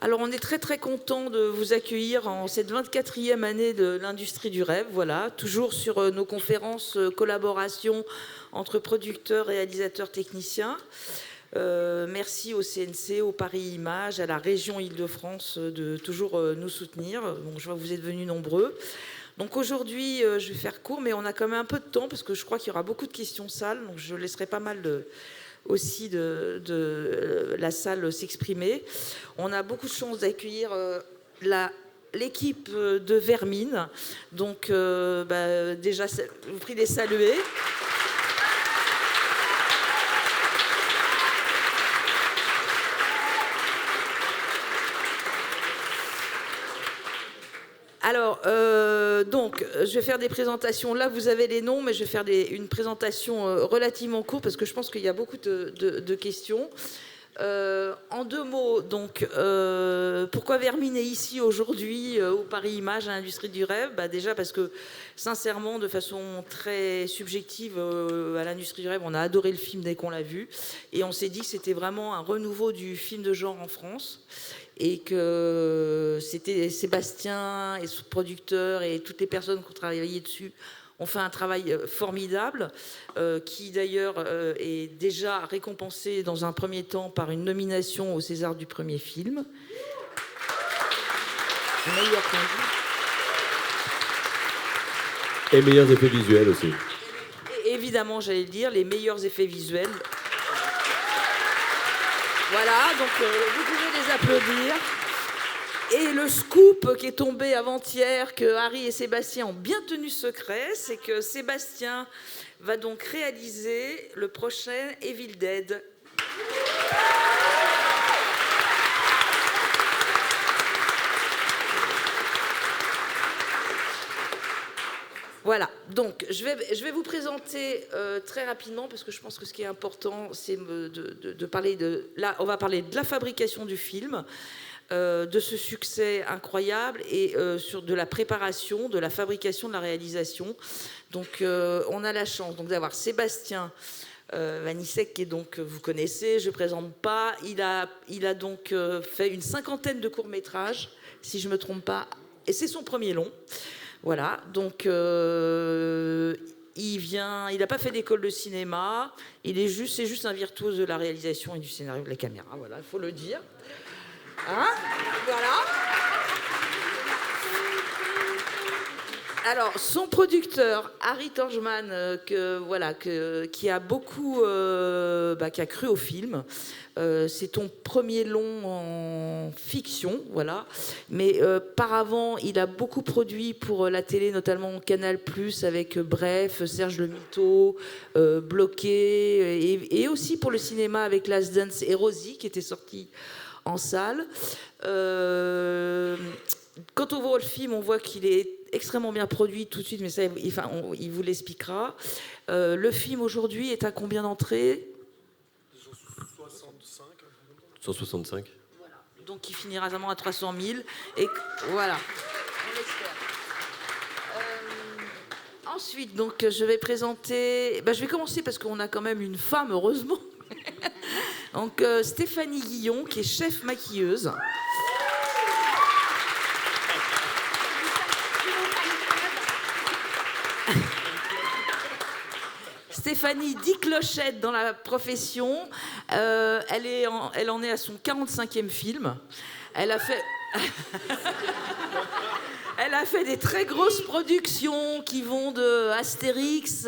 Alors, on est très très content de vous accueillir en cette 24e année de l'industrie du rêve. Voilà, toujours sur nos conférences collaboration entre producteurs, réalisateurs, techniciens. Merci au CNC, au Paris Images, à la région Île-de-France de toujours nous soutenir. Bon, je vois que vous êtes venus nombreux. Donc aujourd'hui, je vais faire court, mais on a quand même un peu de temps parce que je crois qu'il y aura beaucoup de questions sales. Donc je laisserai pas mal aussi de la salle s'exprimer. On a beaucoup de chance d'accueillir l'équipe de Vermine. Donc déjà, je vous prie de les saluer. Alors, je vais faire des présentations. Là, vous avez les noms, mais je vais faire une présentation relativement courte parce que je pense qu'il y a beaucoup de questions. En 2 mots, donc, pourquoi Vermine est ici aujourd'hui au Paris Images à l'industrie du rêve? Déjà parce que, sincèrement, de façon très subjective, à l'industrie du rêve, on a adoré le film dès qu'on l'a vu. Et on s'est dit que c'était vraiment un renouveau du film de genre en France. Et que c'était Sébastien et son producteur et toutes les personnes qui ont travaillé dessus ont fait un travail formidable, qui d'ailleurs est déjà récompensé dans un premier temps par une nomination au César du premier film. Meilleur conduit. Et meilleurs effets visuels aussi. Et évidemment, j'allais le dire, les meilleurs effets visuels. Voilà, donc vous pouvez les applaudir. Et le scoop qui est tombé avant-hier, que Harry et Sébastien ont bien tenu secret, c'est que Sébastien va donc réaliser le prochain Evil Dead. Voilà, donc je vais vous présenter très rapidement, parce que je pense que ce qui est important, c'est de parler de... Là, on va parler de la fabrication du film, de ce succès incroyable, et de la préparation, de la fabrication, de la réalisation. Donc, on a la chance d'avoir Sébastien Vanissek, qui est donc, vous connaissez, je ne présente pas. Il a donc fait une 50aine de courts-métrages, si je ne me trompe pas, et c'est son premier long. Voilà, donc il n'a pas fait d'école de cinéma, c'est juste un virtuose de la réalisation et du scénario, de la caméra, voilà, il faut le dire. Hein? Voilà. Alors, son producteur, Harry Torgman, qui a beaucoup, qui a cru au film. C'est ton premier long en fiction, voilà. Mais par avant, il a beaucoup produit pour la télé, notamment Canal+, avec Bref, Serge Le Mito, Bloqué, et aussi pour le cinéma avec Last Dance et Rosie, qui était sorti en salle. Quand on voit le film, on voit qu'il est extrêmement bien produit tout de suite, mais ça, il vous l'expliquera. Le film aujourd'hui est à combien d'entrées ? 165. Voilà. Donc il finira vraiment à 300 000. Et voilà, on l'espère. Ensuite, donc, je vais présenter... je vais commencer parce qu'on a quand même une femme, heureusement. Donc Stéphanie Guillon, qui est chef maquilleuse. Stéphanie dit clochette dans la profession. Elle en est à son 45e film. Elle a fait... Elle a fait des très grosses productions qui vont de Astérix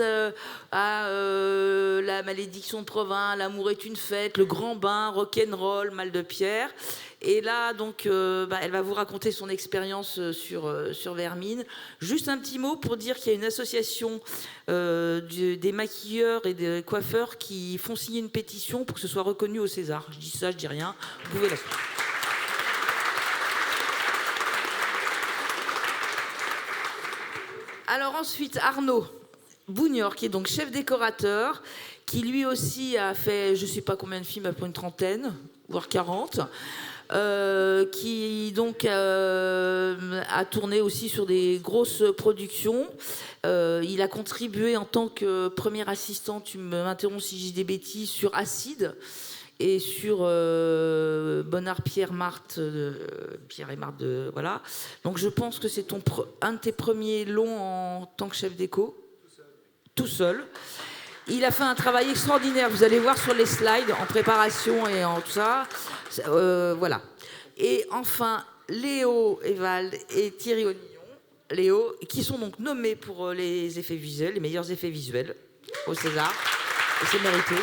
à La Malédiction de Provins, L'amour est une fête, Le Grand Bain, Rock'n'Roll, Mal de Pierre. Et là, donc, elle va vous raconter son expérience sur Vermine. Juste un petit mot pour dire qu'il y a une association des maquilleurs et des coiffeurs qui font signer une pétition pour que ce soit reconnu au César. Je dis ça, je dis rien. Vous pouvez la suivre. Alors ensuite, Arnaud Bougnor, qui est donc chef décorateur, qui lui aussi a fait, je ne sais pas combien de films, à peu près une trentaine, voire 40, qui donc a tourné aussi sur des grosses productions. Il a contribué en tant que premier assistant, tu m'interromps si je dis des bêtises, sur Acide, et sur Bonnard Pierre Marthe, Pierre et Marthe, voilà. Donc je pense que c'est un de tes premiers longs en tant que chef d'éco. Tout seul. Il a fait un travail extraordinaire. Vous allez voir sur les slides en préparation et en tout ça. Voilà. Et enfin, Léo Evald et Thierry Onillon, Léo, qui sont donc nommés pour les effets visuels, les meilleurs effets visuels au César. Et c'est mérité.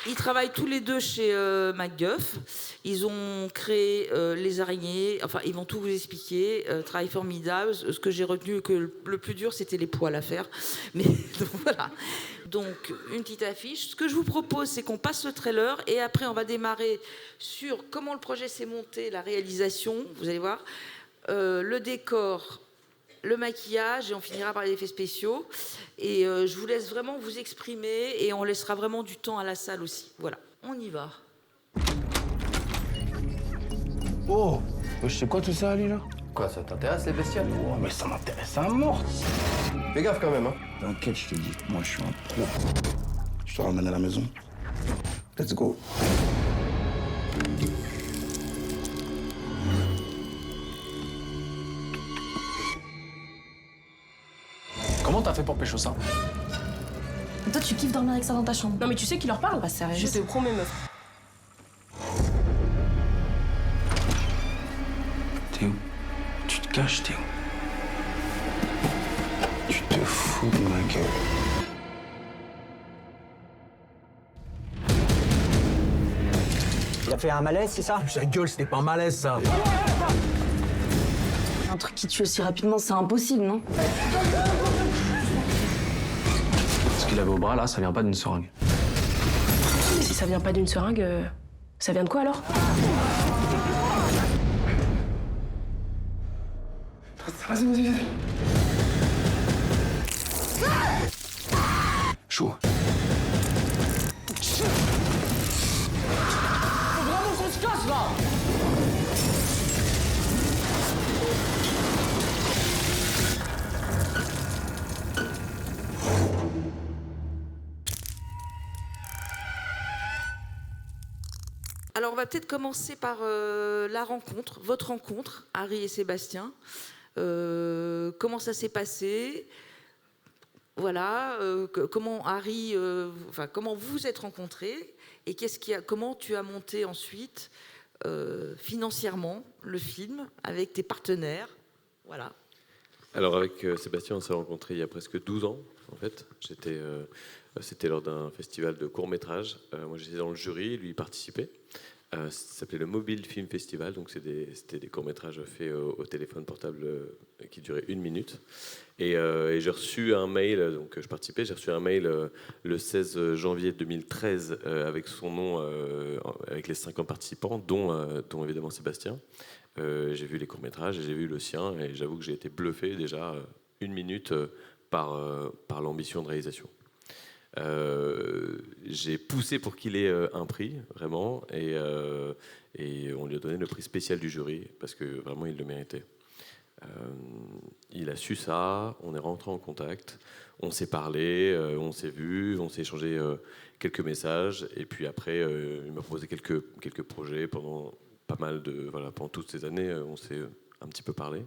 Ils travaillent tous les deux chez MacGuff. Ils ont créé les araignées. Enfin, ils vont tout vous expliquer. Travail formidable. Ce que j'ai retenu, que le plus dur, c'était les poils à faire. Mais donc, voilà. Donc, une petite affiche. Ce que je vous propose, c'est qu'on passe le trailer et après, on va démarrer sur comment le projet s'est monté, la réalisation. Vous allez voir. Le décor, le maquillage, et on finira par les effets spéciaux. Et je vous laisse vraiment vous exprimer et on laissera vraiment du temps à la salle aussi. Voilà, on y va. Oh, c'est quoi tout ça, Ali, là? Quoi, ça t'intéresse les bestioles? Oh, mais ça m'intéresse à mort. Fais gaffe quand même, hein. T'inquiète, je te dis, moi je suis un pro. Je te ramène à la maison. Let's go. Comment t'as fait pour pécho ça? Toi, tu kiffes dormir avec ça dans ta chambre. Non mais tu sais qui leur parle? Pas sérieux. Je te promets meuf. Théo, tu te caches, Théo. Tu te fous de ma gueule. Il a fait un malaise, c'est ça? Ta gueule, c'était pas un malaise, ça. Un truc qui tue aussi rapidement, c'est impossible, non? Ce qu'il avait au bras, là, ça vient pas d'une seringue. Mais si ça vient pas d'une seringue, ça vient de quoi alors? Vas-y. Chaud. Alors, on va peut-être commencer par la rencontre, votre rencontre, Harry et Sébastien. Comment ça s'est passé? Voilà. Comment Harry, comment vous vous êtes rencontrés et comment tu as monté ensuite financièrement le film avec tes partenaires? Voilà. Alors avec Sébastien, on s'est rencontrés il y a presque 12 ans, en fait. C'était lors d'un festival de court-métrage. Moi, j'étais dans le jury, lui, il participait. Ça s'appelait le Mobile Film Festival, donc c'était des courts-métrages faits au téléphone portable qui duraient 1 minute. Et j'ai reçu un mail, donc je participais, j'ai reçu un mail le 16 janvier 2013 avec son nom, avec les 50 participants, dont évidemment Sébastien. J'ai vu les courts-métrages et j'ai vu le sien, et j'avoue que j'ai été bluffé déjà 1 minute par l'ambition de réalisation. J'ai poussé pour qu'il ait un prix, vraiment, et on lui a donné le prix spécial du jury, parce que vraiment il le méritait. Il a su ça, on est rentré en contact, on s'est parlé, on s'est vu, on s'est échangé quelques messages, et puis après il m'a proposé quelques projets pendant pendant toutes ces années, on s'est un petit peu parlé.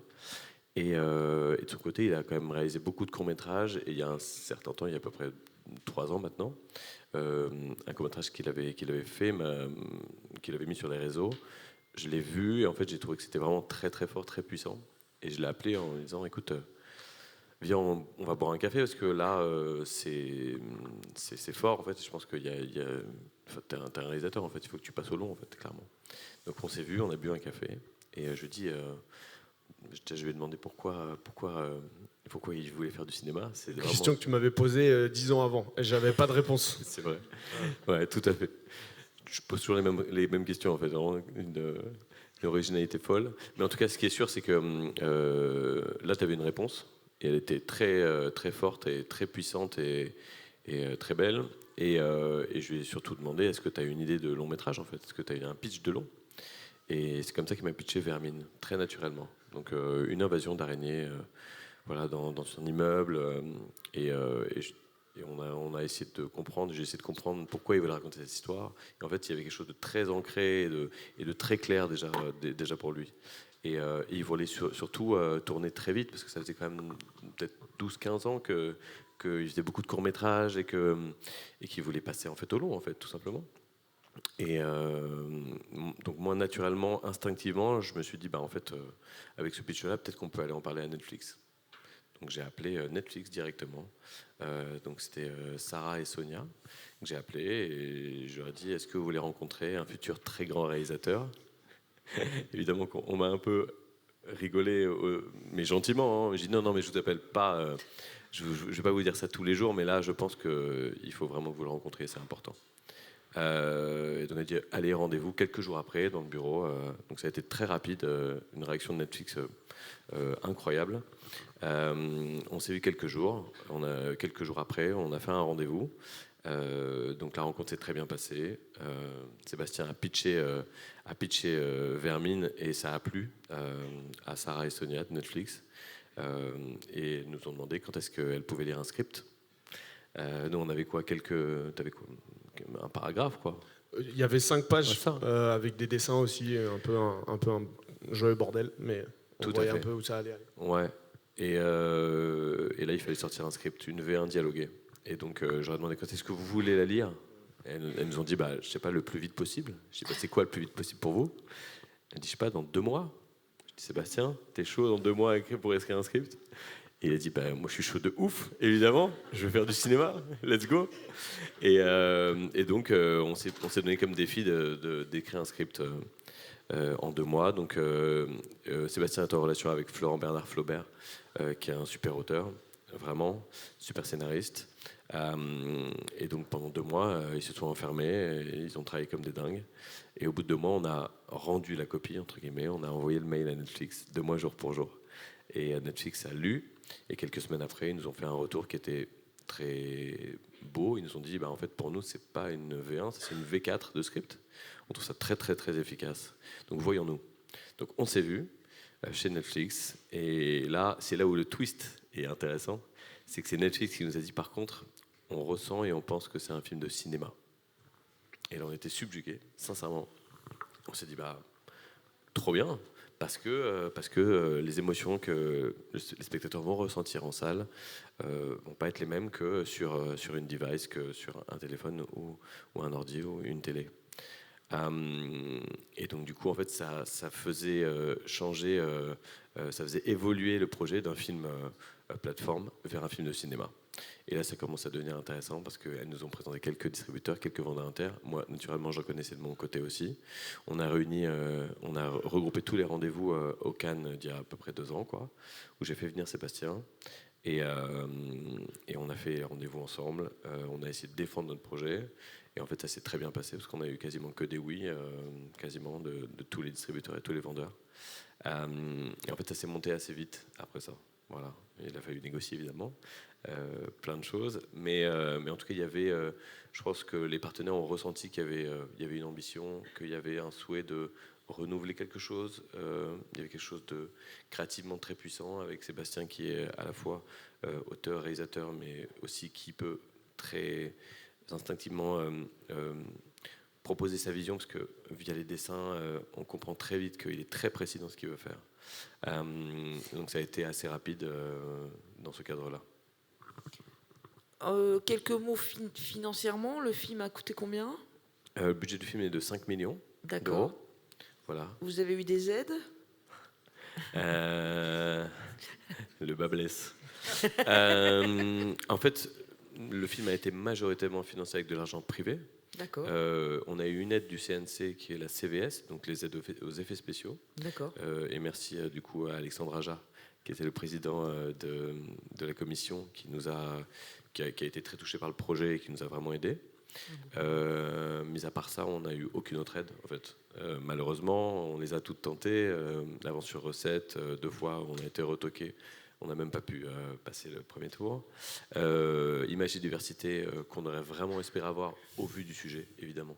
Et de son côté, il a quand même réalisé beaucoup de courts-métrages, et il y a un certain temps, il y a à peu près 3 ans maintenant, un court-métrage qu'il avait fait, qu'il avait mis sur les réseaux. Je l'ai vu et en fait j'ai trouvé que c'était vraiment très très fort, très puissant. Et je l'ai appelé en lui disant écoute, viens, on va boire un café parce que là c'est fort en fait. Je pense que t'es un réalisateur en fait, il faut que tu passes au long en fait, clairement. Donc on s'est vu, on a bu un café et je lui ai demandé pourquoi il voulait faire du cinéma. C'est Une question que tu m'avais posée 10 ans avant et j'avais pas de réponse. C'est vrai. Ouais, tout à fait. Je pose toujours les mêmes questions en fait. Vraiment une originalité folle. Mais en tout cas, ce qui est sûr, c'est que là, tu avais une réponse et elle était très, très forte et très puissante et très belle. Et je lui ai surtout demandé est-ce que tu as une idée de long métrage en fait? Est-ce que tu as un pitch de long? Et c'est comme ça qu'il m'a pitché Vermine, très naturellement. Donc une invasion d'araignées. Voilà, dans son immeuble. Et Et on a essayé de comprendre, j'ai essayé de comprendre pourquoi il voulait raconter cette histoire. Et en fait, il y avait quelque chose de très ancré et de très clair déjà pour lui. Et il voulait surtout tourner très vite, parce que ça faisait quand même peut-être 12-15 ans qu'il faisait beaucoup de courts-métrages et qu'il voulait passer en fait au long, en fait, tout simplement. Et donc moi, naturellement, instinctivement, je me suis dit, en fait, avec ce pitch-là, peut-être qu'on peut aller en parler à Netflix. Donc j'ai appelé Netflix directement. Donc c'était Sarah et Sonia que j'ai appelé et je leur ai dit, est-ce que vous voulez rencontrer un futur très grand réalisateur? Évidemment on m'a un peu rigolé, mais gentiment. J'ai dit non, mais je vous appelle pas. Je ne vais pas vous dire ça tous les jours, mais là, je pense qu'il faut vraiment que vous le rencontriez, c'est important. Et donc on a dit, allez, rendez-vous quelques jours après dans le bureau. Donc ça a été très rapide, une réaction de Netflix incroyable. On s'est vu quelques jours après, on a fait un rendez-vous. Donc la rencontre s'est très bien passée. Sébastien a pitché Vermine et ça a plu à Sarah et Sonia de Netflix. Et nous ont demandé quand est-ce qu'elles pouvaient lire un script. Nous on avait quoi, t'avais quoi, un paragraphe quoi. Il y avait 5 pages Ouais, avec des dessins aussi, un peu un joyeux bordel, mais on voyait un peu où ça allait aller. Ouais. Et là, il fallait sortir un script, une V1 dialoguée. Et donc, j'aurais demandé quand est-ce que vous voulez la lire. Elles nous ont dit, je sais pas, le plus vite possible. Je dis, c'est quoi le plus vite possible pour vous? Elle dit, je sais pas, dans 2 mois. Je dis, Sébastien, t'es chaud dans 2 mois pour écrire un script? Et il a dit, moi je suis chaud de ouf, évidemment, je veux faire du cinéma, let's go. Et donc, on s'est donné comme défi d'écrire un script en 2 mois. Donc, Sébastien est en relation avec Florent Bernard Flaubert, qui est un super auteur, vraiment, super scénariste. Et donc, pendant 2 mois, ils se sont enfermés, et ils ont travaillé comme des dingues. Et au bout de 2 mois, on a rendu la copie, entre guillemets, on a envoyé le mail à Netflix, 2 mois jour pour jour. Et Netflix a lu, et quelques semaines après, ils nous ont fait un retour qui était très beau. Ils nous ont dit, en fait, pour nous, c'est pas une V1, c'est une V4 de script. On trouve ça très, très, très efficace. Donc, voyons-nous. Donc, on s'est vu chez Netflix. Et là, c'est là où le twist est intéressant. C'est que c'est Netflix qui nous a dit, par contre, on ressent et on pense que c'est un film de cinéma. Et là, on était subjugués, sincèrement. On s'est dit, trop bien. Parce que les émotions que les spectateurs vont ressentir en salle vont pas être les mêmes que sur une device, que sur un téléphone ou un ordi ou une télé. Et donc du coup en fait ça faisait changer, ça faisait évoluer le projet d'un film plateforme vers un film de cinéma. Et là ça commence à devenir intéressant parce qu'elles nous ont présenté quelques distributeurs, quelques vendeurs internes. Moi naturellement je connaissais de mon côté aussi. On a regroupé tous les rendez-vous au Cannes d'il y a à peu près 2 ans quoi, où j'ai fait venir Sébastien. Et on a fait les rendez-vous ensemble. On a essayé de défendre notre projet. Et en fait, ça s'est très bien passé parce qu'on a eu quasiment que des oui, quasiment de tous les distributeurs et tous les vendeurs. Et en fait, ça s'est monté assez vite après ça. Voilà. Il a fallu négocier évidemment plein de choses. Mais en tout cas, il y avait, je pense que les partenaires ont ressenti qu'il y avait une ambition, qu'il y avait un souhait de renouveler quelque chose. Il y avait quelque chose de créativement très puissant avec Sébastien qui est à la fois auteur, réalisateur, mais aussi qui peut très instinctivement proposer sa vision parce que via les dessins, on comprend très vite qu'il est très précis dans ce qu'il veut faire. Donc ça a été assez rapide dans ce cadre-là. Quelques mots financièrement, le film a coûté combien? Le budget du film est de 5 millions D'accord. d'euros. Voilà. Vous avez eu des aides? Le bas blesse. En fait, le film a été majoritairement financé avec de l'argent privé. D'accord. On a eu une aide du CNC qui est la CVS, donc les aides aux effets spéciaux. D'accord. Et merci du coup à Alexandre Aja, qui était le président de la commission, qui a été très touché par le projet et qui nous a vraiment aidés. Mis à part ça, on n'a eu aucune autre aide en fait. Malheureusement, on les a toutes tentées. L'avance sur recette, 2 fois, on a été retoqué. On n'a même pas pu passer le premier tour. Image et diversité qu'on aurait vraiment espéré avoir au vu du sujet, évidemment,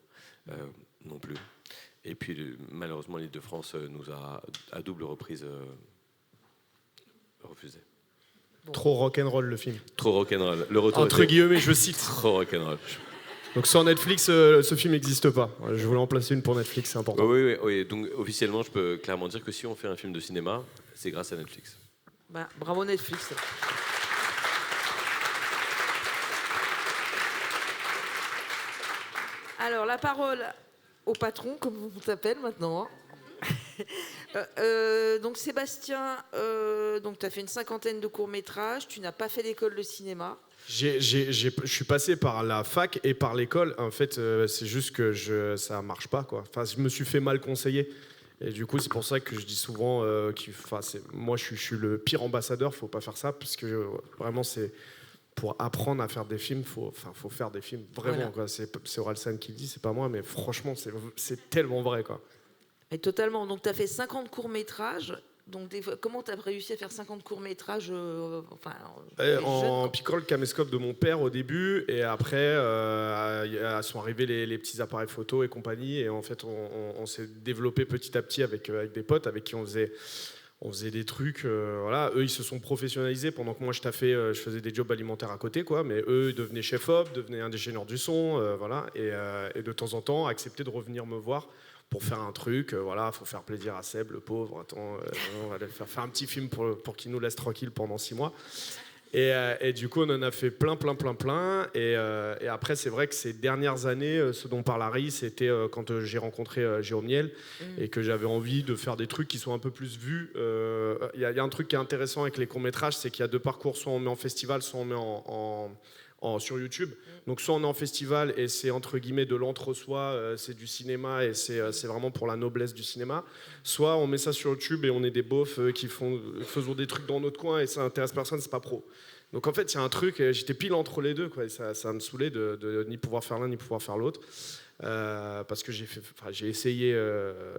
non plus. Et puis malheureusement, l'Île-de-France nous a à double reprise refusé. Bon. Trop rock'n'roll le film. Trop rock'n'roll. Le retour Entre était guillemets, je cite. trop rock'n'roll. Donc sans Netflix, ce film n'existe pas. Je voulais en placer une pour Netflix, c'est important. Oui. Donc officiellement, je peux clairement dire que si on fait un film de cinéma, c'est grâce à Netflix. Bah, bravo Netflix. Alors, la parole au patron, comme on t'appelle maintenant. Donc Sébastien, tu as fait une 50aine de courts-métrages, tu n'as pas fait d'école de cinéma. Je suis passé par la fac et par l'école. En fait, c'est juste que ça marche pas, quoi. Enfin, je me suis fait mal conseiller. Et du coup, c'est pour ça que je dis souvent moi, je suis le pire ambassadeur. Faut pas faire ça parce que vraiment, c'est pour apprendre à faire des films, faut faire des films vraiment. Voilà. Quoi. C'est Orelsan qui le dit, c'est pas moi, mais franchement, c'est tellement vrai, quoi. Et totalement. Donc, tu as fait 50 courts-métrages. Donc, comment tu as réussi à faire 50 courts-métrages en piquant le caméscope de mon père au début, et après sont arrivés les petits appareils photo et compagnie, et en fait on s'est développé petit à petit avec des potes avec qui on faisait des trucs, voilà. Eux ils se sont professionnalisés pendant que moi je faisais des jobs alimentaires à côté, quoi, mais eux ils devenaient chef-op, devenaient ingénieurs du son, voilà, et de temps en temps acceptaient de revenir me voir pour faire un truc, voilà, faut faire plaisir à Seb, le pauvre, attends, on va aller faire un petit film pour qu'il nous laisse tranquille pendant 6 mois. Et du coup, on en a fait plein. Et après, c'est vrai que ces dernières années, ce dont parle Harry, c'était quand j'ai rencontré Jérôme Niel et que j'avais envie de faire des trucs qui sont un peu plus vus. Il y a un truc qui est intéressant avec les courts-métrages, c'est qu'il y a 2 parcours, soit on met en festival, soit on met sur YouTube. Donc soit on est en festival et c'est entre guillemets de l'entre-soi, c'est du cinéma et c'est vraiment pour la noblesse du cinéma. Soit on met ça sur YouTube et on est des beaufs qui faisons des trucs dans notre coin et ça intéresse personne, c'est pas pro. Donc en fait il y a un truc, j'étais pile entre les deux, quoi, et ça me saoulait de ni pouvoir faire l'un ni pouvoir faire l'autre. Parce que j'ai essayé,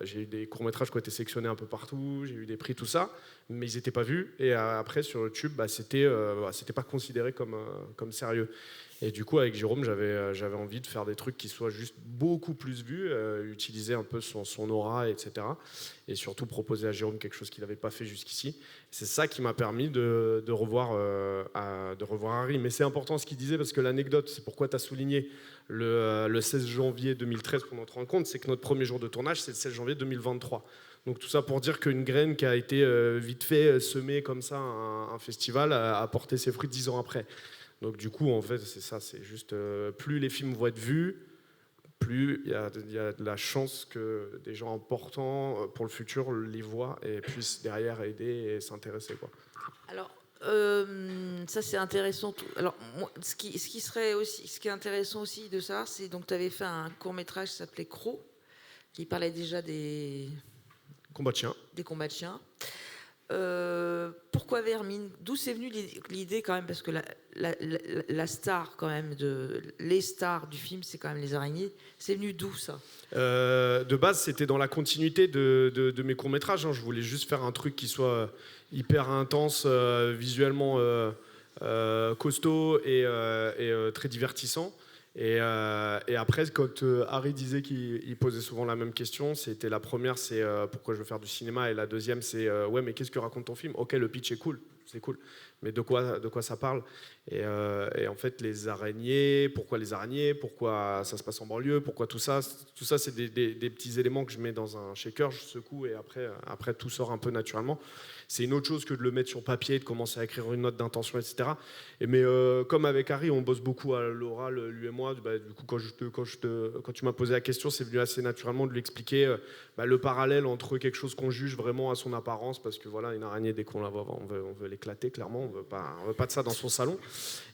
j'ai eu des courts-métrages qui ont été sélectionnés un peu partout, j'ai eu des prix, tout ça, mais ils n'étaient pas vus. Et après, sur YouTube, c'était pas considéré comme sérieux. Et du coup, avec Jérôme, j'avais envie de faire des trucs qui soient juste beaucoup plus vus, utiliser un peu son aura, etc. Et surtout proposer à Jérôme quelque chose qu'il n'avait pas fait jusqu'ici. C'est ça qui m'a permis de revoir Harry. Mais c'est important ce qu'il disait, parce que l'anecdote, c'est pourquoi tu as souligné le 16 janvier 2013 pour notre rencontre, c'est que notre premier jour de tournage, c'est le 16 janvier 2023. Donc tout ça pour dire qu'une graine qui a été vite fait semée comme ça à un festival a porté ses fruits 10 ans après. Donc du coup, en fait, c'est ça, c'est juste plus les films vont être vus, plus il y a de la chance que des gens importants pour le futur les voient et puissent derrière aider et s'intéresser, quoi. Alors, ça c'est intéressant. Alors, moi, ce qui est intéressant aussi de ça, c'est donc tu avais fait un court-métrage qui s'appelait Croc, qui parlait déjà des combats de chiens. Des combats de chiens. Pourquoi Vermine? D'où c'est venu l'idée quand même? Parce que la star quand même les stars du film, c'est quand même les araignées. C'est venu d'où ça? De base, c'était dans la continuité de mes courts-métrages. Je voulais juste faire un truc qui soit hyper intense, visuellement costaud et très divertissant. Et après, quand Harry disait qu'il posait souvent la même question, c'était la première, c'est pourquoi je veux faire du cinéma, et la deuxième, c'est ouais, mais qu'est-ce que raconte ton film? Ok, le pitch est cool, c'est cool, mais de quoi ça parle? Et en fait, les araignées, pourquoi ça se passe en banlieue, pourquoi tout ça, c'est des petits éléments que je mets dans un shaker, je secoue, et après tout sort un peu naturellement. C'est une autre chose que de le mettre sur papier, de commencer à écrire une note d'intention, etc. Mais comme avec Harry, on bosse beaucoup à l'oral, lui et moi. Du coup, quand tu m'as posé la question, c'est venu assez naturellement de lui expliquer le parallèle entre quelque chose qu'on juge vraiment à son apparence, parce que voilà, une araignée, dès qu'on la voit, on veut l'éclater, clairement. On veut pas de ça dans son salon.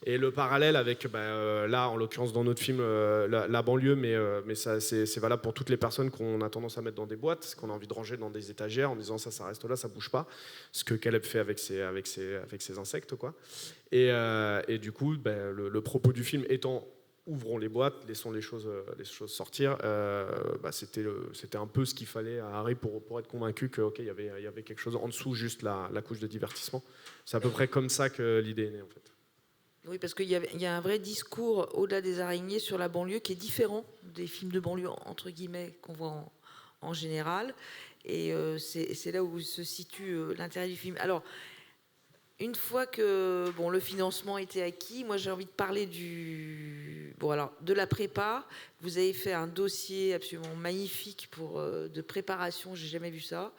Et le parallèle avec, là, en l'occurrence, dans notre film, la banlieue, mais ça, c'est valable pour toutes les personnes qu'on a tendance à mettre dans des boîtes, qu'on a envie de ranger dans des étagères en disant ça reste là, ça bouge pas. Ce que Caleb fait avec ses insectes, quoi. Et du coup, le propos du film étant ouvrons les boîtes, laissons les choses sortir, c'était un peu ce qu'il fallait à Harry pour être convaincu que il y avait quelque chose en dessous, juste la couche de divertissement. C'est à peu près comme ça que l'idée est née, en fait. Oui, parce qu'il y a un vrai discours au-delà des araignées sur la banlieue qui est différent des films de banlieue entre guillemets qu'on voit en général. Et c'est là où se situe l'intérêt du film. Alors, une fois que le financement était acquis, moi j'ai envie de parler de la prépa. Vous avez fait un dossier absolument magnifique de préparation, j'ai jamais vu ça,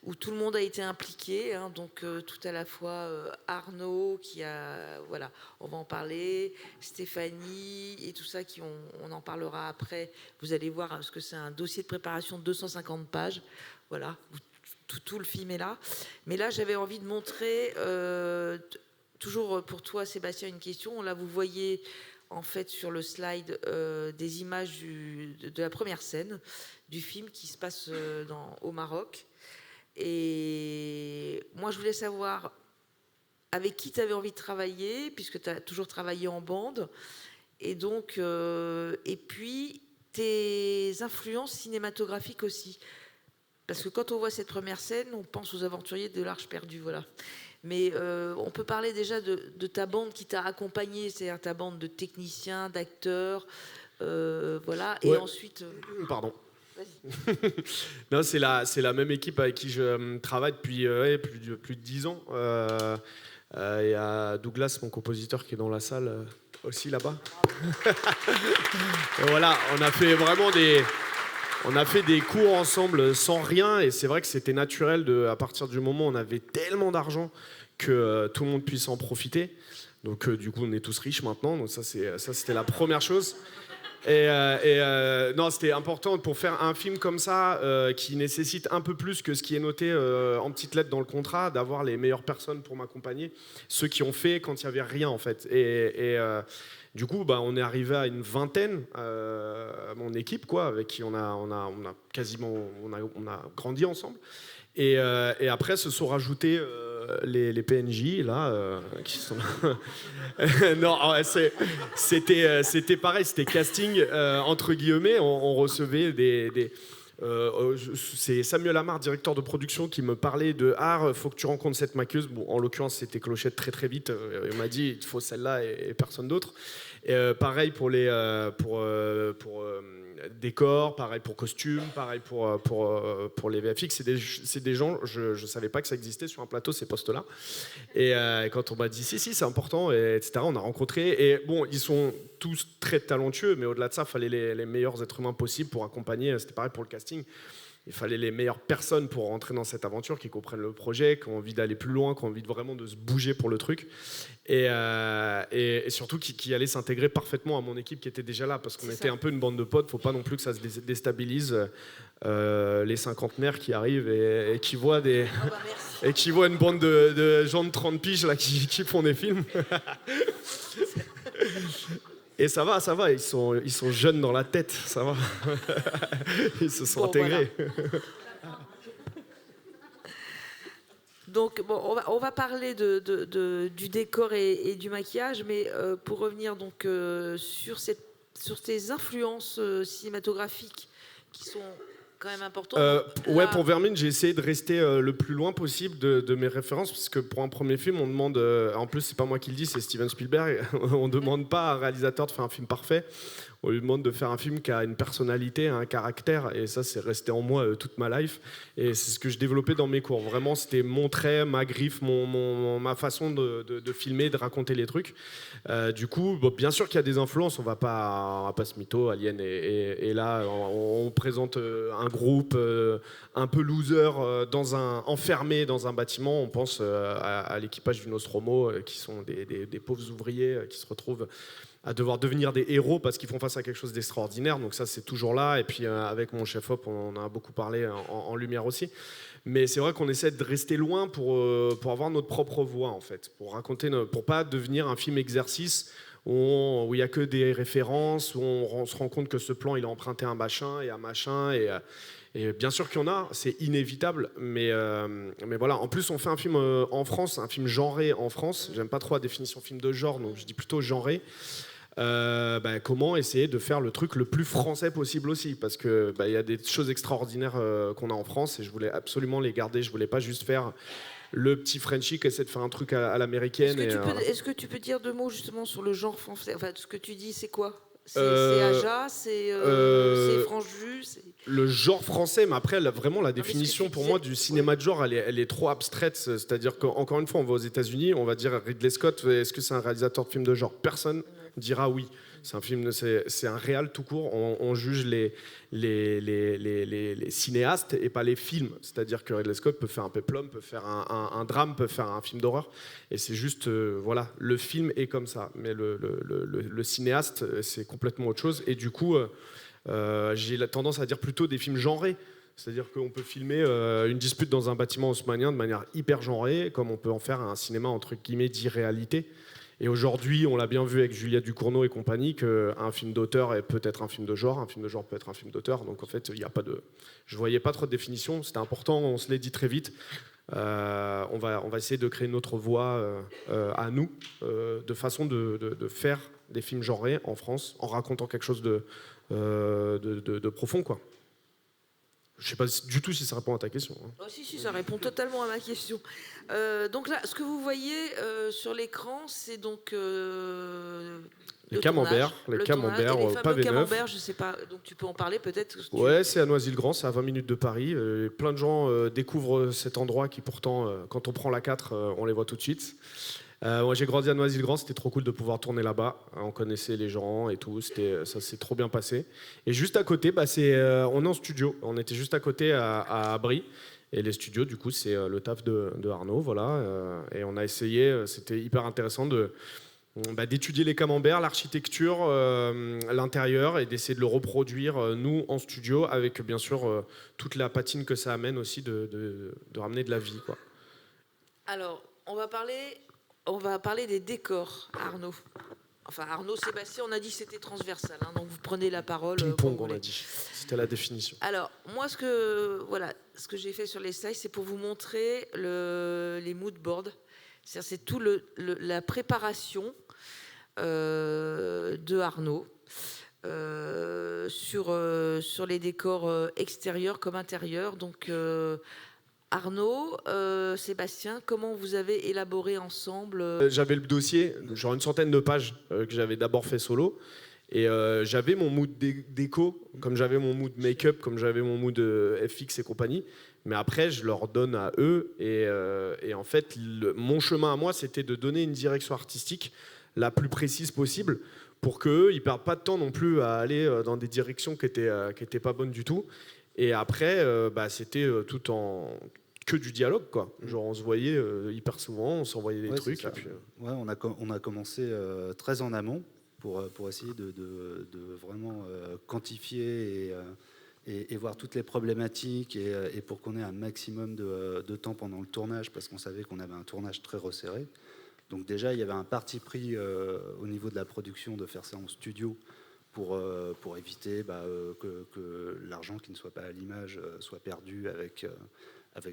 où tout le monde a été impliqué, hein, donc tout à la fois Arnaud on va en parler, Stéphanie et tout ça on en parlera après. Vous allez voir parce que c'est un dossier de préparation de 250 pages, voilà. Tout le film est là. Mais là, j'avais envie de montrer, toujours pour toi, Sébastien, une question. Là, vous voyez, en fait, sur le slide, des images de la première scène du film qui se passe au Maroc. Et moi, je voulais savoir avec qui tu avais envie de travailler, puisque tu as toujours travaillé en bande. Et donc, et puis, tes influences cinématographiques aussi. Parce que quand on voit cette première scène, on pense aux aventuriers de l'Arche perdue, voilà. Mais on peut parler déjà de ta bande qui t'a accompagné, c'est-à-dire ta bande de techniciens, d'acteurs, voilà. Et ouais. Ensuite... Pardon. Non, c'est la même équipe avec qui je travaille depuis plus de 10 ans. Il y a Douglas, mon compositeur, qui est dans la salle aussi là-bas. Et voilà, on a fait des cours ensemble sans rien, et c'est vrai que c'était naturel à partir du moment où on avait tellement d'argent que tout le monde puisse en profiter. Donc du coup, on est tous riches maintenant. Donc ça c'était la première chose. Non, c'était important pour faire un film comme ça qui nécessite un peu plus que ce qui est noté en petites lettres dans le contrat, d'avoir les meilleures personnes pour m'accompagner, ceux qui ont fait quand il y avait rien en fait. Du coup, on est arrivé à une vingtaine, mon équipe, quoi, avec qui on a grandi ensemble. Et après, se sont rajoutés les PNJ, là, qui sont... Non, c'était pareil, c'était casting, entre guillemets, on recevait c'est Samuel Amar, directeur de production, qui me parlait de faut que tu rencontres cette maquilleuse. Bon, en l'occurrence, c'était Clochette très vite. Il m'a dit il faut celle-là et personne d'autre. Pareil pour décors, pareil pour costumes, pareil pour les VFX. C'est des gens, je savais pas que ça existait sur un plateau, ces postes-là. Et quand on m'a dit si c'est important, etc., on a rencontré. Et bon, ils sont tous très talentueux, mais au-delà de ça, il fallait les meilleurs êtres humains possibles pour accompagner. C'était pareil pour le casting. Il fallait les meilleures personnes pour rentrer dans cette aventure, qui comprennent le projet, qui ont envie d'aller plus loin, qui ont envie vraiment de se bouger pour le truc. Et surtout qui allaient s'intégrer parfaitement à mon équipe qui était déjà là, parce qu'on était un peu une bande de potes. Faut pas non plus que ça se déstabilise les cinquantenaires qui arrivent et qui voient et qui voient une bande de gens de 30 piges là, qui font des films. Et ça va, ils sont jeunes dans la tête, ça va. Ils se sont intégrés. Voilà. Donc, on va parler du décor et du maquillage, mais pour revenir donc sur tes influences cinématographiques qui sont quand même importantes. Ouais, pour Vermine, j'ai essayé de rester le plus loin possible de mes références, parce que pour un premier film, on demande, en plus c'est pas moi qui le dis, c'est Steven Spielberg, on demande pas à un réalisateur de faire un film parfait. On lui demande de faire un film qui a une personnalité, un caractère, et ça, c'est resté en moi toute ma life. Et c'est ce que je développais dans mes cours. Vraiment, c'était mon trait, ma griffe, ma façon de filmer, de raconter les trucs. Du coup, bien sûr qu'il y a des influences, on va pas se mytho, Alien. Et là, on présente un groupe un peu loser, enfermé dans un bâtiment. On pense à l'équipage du Nostromo, qui sont des pauvres ouvriers qui se retrouvent à devoir devenir des héros parce qu'ils font face à quelque chose d'extraordinaire. Donc ça, c'est toujours là. Et puis avec mon chef-op, on en a beaucoup parlé en lumière aussi. Mais c'est vrai qu'on essaie de rester loin pour avoir notre propre voix, en fait. Pour pas devenir un film exercice où il n'y a que des références, où on se rend compte que ce plan, il a emprunté un machin et un machin. Et bien sûr qu'il y en a, c'est inévitable, mais voilà. En plus, on fait un film en France, un film genré en France. J'aime pas trop la définition film de genre, donc je dis plutôt genré. Comment essayer de faire le truc le plus français possible aussi, parce que y a des choses extraordinaires qu'on a en France et je voulais absolument les garder. Je voulais pas juste faire le petit Frenchie qui essaie de faire un truc à l'américaine. Est-ce que tu peux dire deux mots justement sur le genre français? Enfin, ce que tu dis, c'est quoi? C'est Aja, c'est Franche Vue, le genre français, mais après, vraiment, la mais ce que définition tu pour disais- moi du cinéma de genre, elle est trop abstraite. C'est-à-dire qu'encore une fois, on va aux États-Unis, on va dire Ridley Scott, est-ce que c'est un réalisateur de film de genre? Personne dira oui. C'est un film, c'est un réal tout court. On juge les cinéastes et pas les films. C'est-à-dire que Ridley Scott peut faire un péplum, peut faire un drame, peut faire un film d'horreur. Et c'est juste, voilà, le film est comme ça. Mais le cinéaste, c'est complètement autre chose. Et du coup, j'ai la tendance à dire plutôt des films genrés. C'est-à-dire qu'on peut filmer une dispute dans un bâtiment haussmannien de manière hyper genrée, comme on peut en faire un cinéma entre guillemets d'irréalité. Et aujourd'hui, on l'a bien vu avec Juliette Ducournau et compagnie, qu'un film d'auteur peut être un film de genre peut être un film d'auteur. Donc en fait, il y a pas de, je voyais pas trop de définition. C'était important, on se l'est dit très vite. On va essayer de créer notre voie à nous, de façon de faire des films genrés en France, en racontant quelque chose de profond, quoi. Je sais pas du tout si ça répond à ta question. Oh, si, ça répond totalement à ma question. Donc là, ce que vous voyez sur l'écran, c'est donc les camemberts, les pavé neuf. camemberts, je sais pas. Donc tu peux en parler peut-être. Ouais, c'est à Noisy-le-Grand, c'est à 20 minutes de Paris. Plein de gens découvrent cet endroit qui pourtant, quand on prend la 4, on les voit tout de suite. Moi, j'ai grandi à Noisy-le-Grand, c'était trop cool de pouvoir tourner là-bas. On connaissait les gens et tout, ça s'est trop bien passé. Et juste à côté, on est en studio. On était juste à côté à Brie. Et les studios, du coup, c'est le taf de Arnaud, voilà. Et on a essayé, c'était hyper intéressant d'étudier les camemberts, l'architecture, l'intérieur, et d'essayer de le reproduire, nous, en studio, avec bien sûr toute la patine que ça amène aussi de ramener de la vie, quoi. Alors, on va parler des décors, Arnaud. Enfin, Arnaud, Sébastien, on a dit que c'était transversal, hein, donc vous prenez la parole. Ping-pong, on a dit. C'était la définition. Alors, moi, ce que j'ai fait sur les slides, c'est pour vous montrer les mood boards. C'est tout la préparation de Arnaud sur les décors extérieurs comme intérieurs. Donc, Arnaud, Sébastien, comment vous avez élaboré ensemble J'avais le dossier, genre une centaine de pages que j'avais d'abord fait solo. Et j'avais mon mood déco, comme j'avais mon mood make-up, comme j'avais mon mood FX et compagnie. Mais après, je leur donne à eux. Et en fait, mon chemin à moi, c'était de donner une direction artistique la plus précise possible pour qu'eux, ils ne perdent pas de temps non plus à aller dans des directions qui étaient pas bonnes du tout. Et après, c'était tout en... que du dialogue, quoi. Genre, on se voyait hyper souvent, on s'envoyait des trucs. Et puis, Ouais, on a commencé très en amont pour essayer de vraiment quantifier et voir toutes les problématiques et pour qu'on ait un maximum de temps pendant le tournage, parce qu'on savait qu'on avait un tournage très resserré. Donc déjà, il y avait un parti pris au niveau de la production de faire ça en studio pour éviter que l'argent qui ne soit pas à l'image soit perdu avec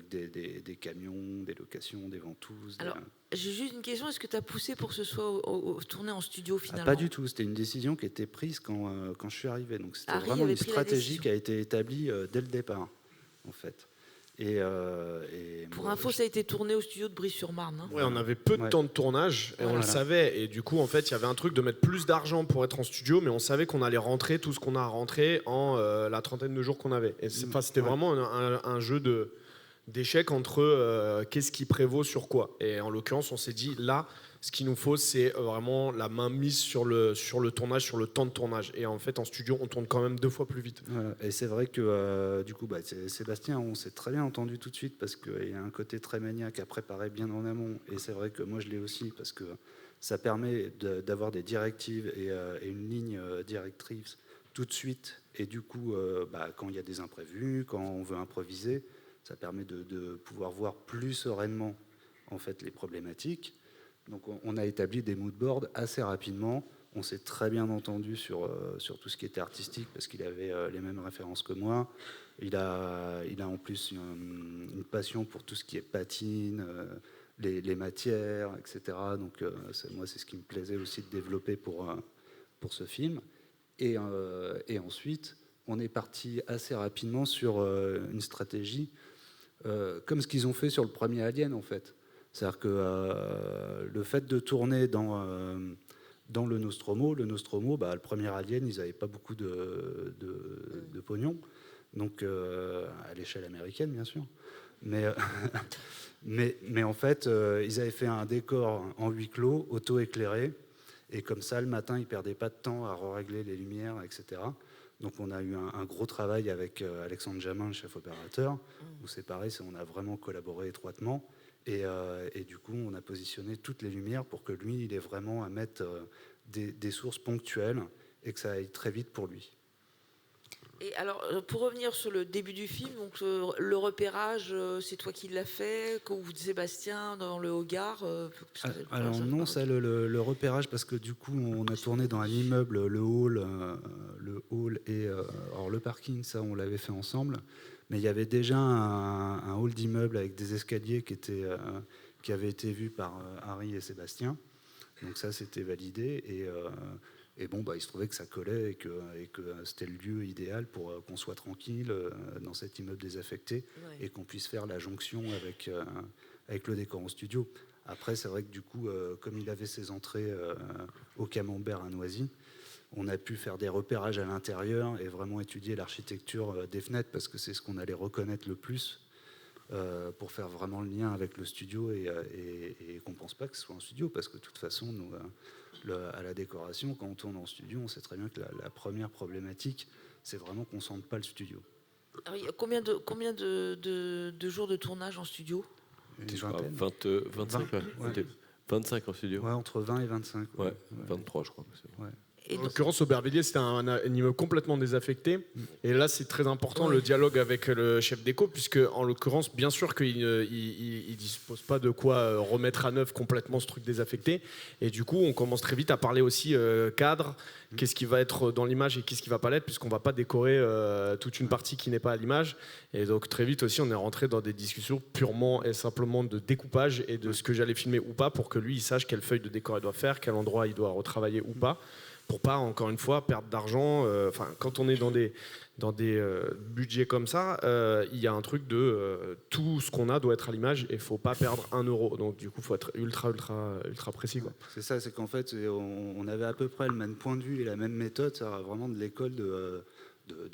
des camions, des locations, des ventouses. Alors, j'ai juste une question. Est-ce que tu as poussé pour que ce soit tourné en studio finalement? Pas du tout. C'était une décision qui était prise quand je suis arrivé. Donc c'était Harry vraiment avait une pris la stratégie décision. qui a été établie dès le départ, en fait. Pour info, ça a été tourné au studio de Brie-sur-Marne. Hein. Ouais, on avait peu de temps de tournage et on le savait. Et du coup, en fait, il y avait un truc de mettre plus d'argent pour être en studio, mais on savait qu'on allait rentrer tout ce qu'on a rentré en la trentaine de jours qu'on avait. Et c'était vraiment un jeu d'échecs entre qu'est-ce qui prévaut sur quoi. Et en l'occurrence, on s'est dit là, ce qu'il nous faut, c'est vraiment la main mise sur le tournage, sur le temps de tournage. Et en fait, en studio, on tourne quand même 2 fois plus vite. Voilà. Et c'est vrai que du coup, Sébastien, on s'est très bien entendu tout de suite parce qu'il y a un côté très maniaque à préparer bien en amont. Et c'est vrai que moi, je l'ai aussi parce que ça permet d'avoir des directives et une ligne directrice tout de suite. Et du coup, quand il y a des imprévus, quand on veut improviser, ça permet de pouvoir voir plus sereinement en fait les problématiques. Donc on a établi des mood boards assez rapidement. On s'est très bien entendu sur tout ce qui était artistique parce qu'il avait les mêmes références que moi. Il a en plus une passion pour tout ce qui est patine, les matières, etc. Donc moi, c'est ce qui me plaisait aussi de développer pour ce film. Et ensuite, on est parti assez rapidement sur une stratégie comme ce qu'ils ont fait sur le premier Alien, en fait. C'est-à-dire que le fait de tourner dans le Nostromo, le premier Alien, ils n'avaient pas beaucoup de pognon. donc à l'échelle américaine, bien sûr. Mais en fait, ils avaient fait un décor en huis clos, auto-éclairé, et comme ça, le matin, ils ne perdaient pas de temps à régler les lumières, etc. Donc on a eu un gros travail avec Alexandre Jamin, le chef opérateur, où c'est pareil, on a vraiment collaboré étroitement. Et du coup, on a positionné toutes les lumières pour que lui, il ait vraiment à mettre des sources ponctuelles et que ça aille très vite pour lui. Et alors, pour revenir sur le début du film, donc, le repérage, c'est toi qui l'as fait, ou Sébastien dans le Hogar Alors non, ça, le repérage, parce que du coup, on a tourné dans un immeuble, le hall et alors le parking, ça, on l'avait fait ensemble. Mais il y avait déjà un hall d'immeuble avec des escaliers qui avaient été vus par Harry et Sébastien. Donc ça, c'était validé. Et bon, il se trouvait que ça collait et que c'était le lieu idéal pour qu'on soit tranquille dans cet immeuble désaffecté et qu'on puisse faire la jonction avec le décor en studio. Après, c'est vrai que du coup, comme il avait ses entrées au Camembert à Noisy, on a pu faire des repérages à l'intérieur et vraiment étudier l'architecture des fenêtres parce que c'est ce qu'on allait reconnaître le plus pour faire vraiment le lien avec le studio et qu'on ne pense pas que ce soit un studio parce que de toute façon, nous, à la décoration, quand on tourne en studio, on sait très bien que la première problématique, c'est vraiment qu'on ne sente pas le studio. Alors, il y a combien de jours de tournage en studio? Une vingtaine. 25, 25 en studio. Ouais, entre 20 et 25. Ouais, 23, je crois. Ouais. En l'occurrence, Aubervilliers, c'était un immeuble complètement désaffecté. Et là, c'est très important le dialogue avec le chef déco, puisque, en l'occurrence, bien sûr qu'il ne dispose pas de quoi remettre à neuf complètement ce truc désaffecté. Et du coup, on commence très vite à parler aussi cadre, qu'est-ce qui va être dans l'image et qu'est-ce qui ne va pas l'être, puisqu'on ne va pas décorer toute une partie qui n'est pas à l'image. Et donc, très vite aussi, on est rentré dans des discussions purement et simplement de découpage et de ce que j'allais filmer ou pas, pour que lui, il sache quelle feuille de décor il doit faire, quel endroit il doit retravailler ou pas. Pour pas, encore une fois, perdre d'argent. Quand on est dans des budgets comme ça, il y a un truc de tout ce qu'on a doit être à l'image et il faut pas perdre 1 euro. Donc du coup, il faut être ultra précis, quoi. C'est ça, c'est qu'en fait, on avait à peu près le même point de vue et la même méthode, ça vraiment de l'école de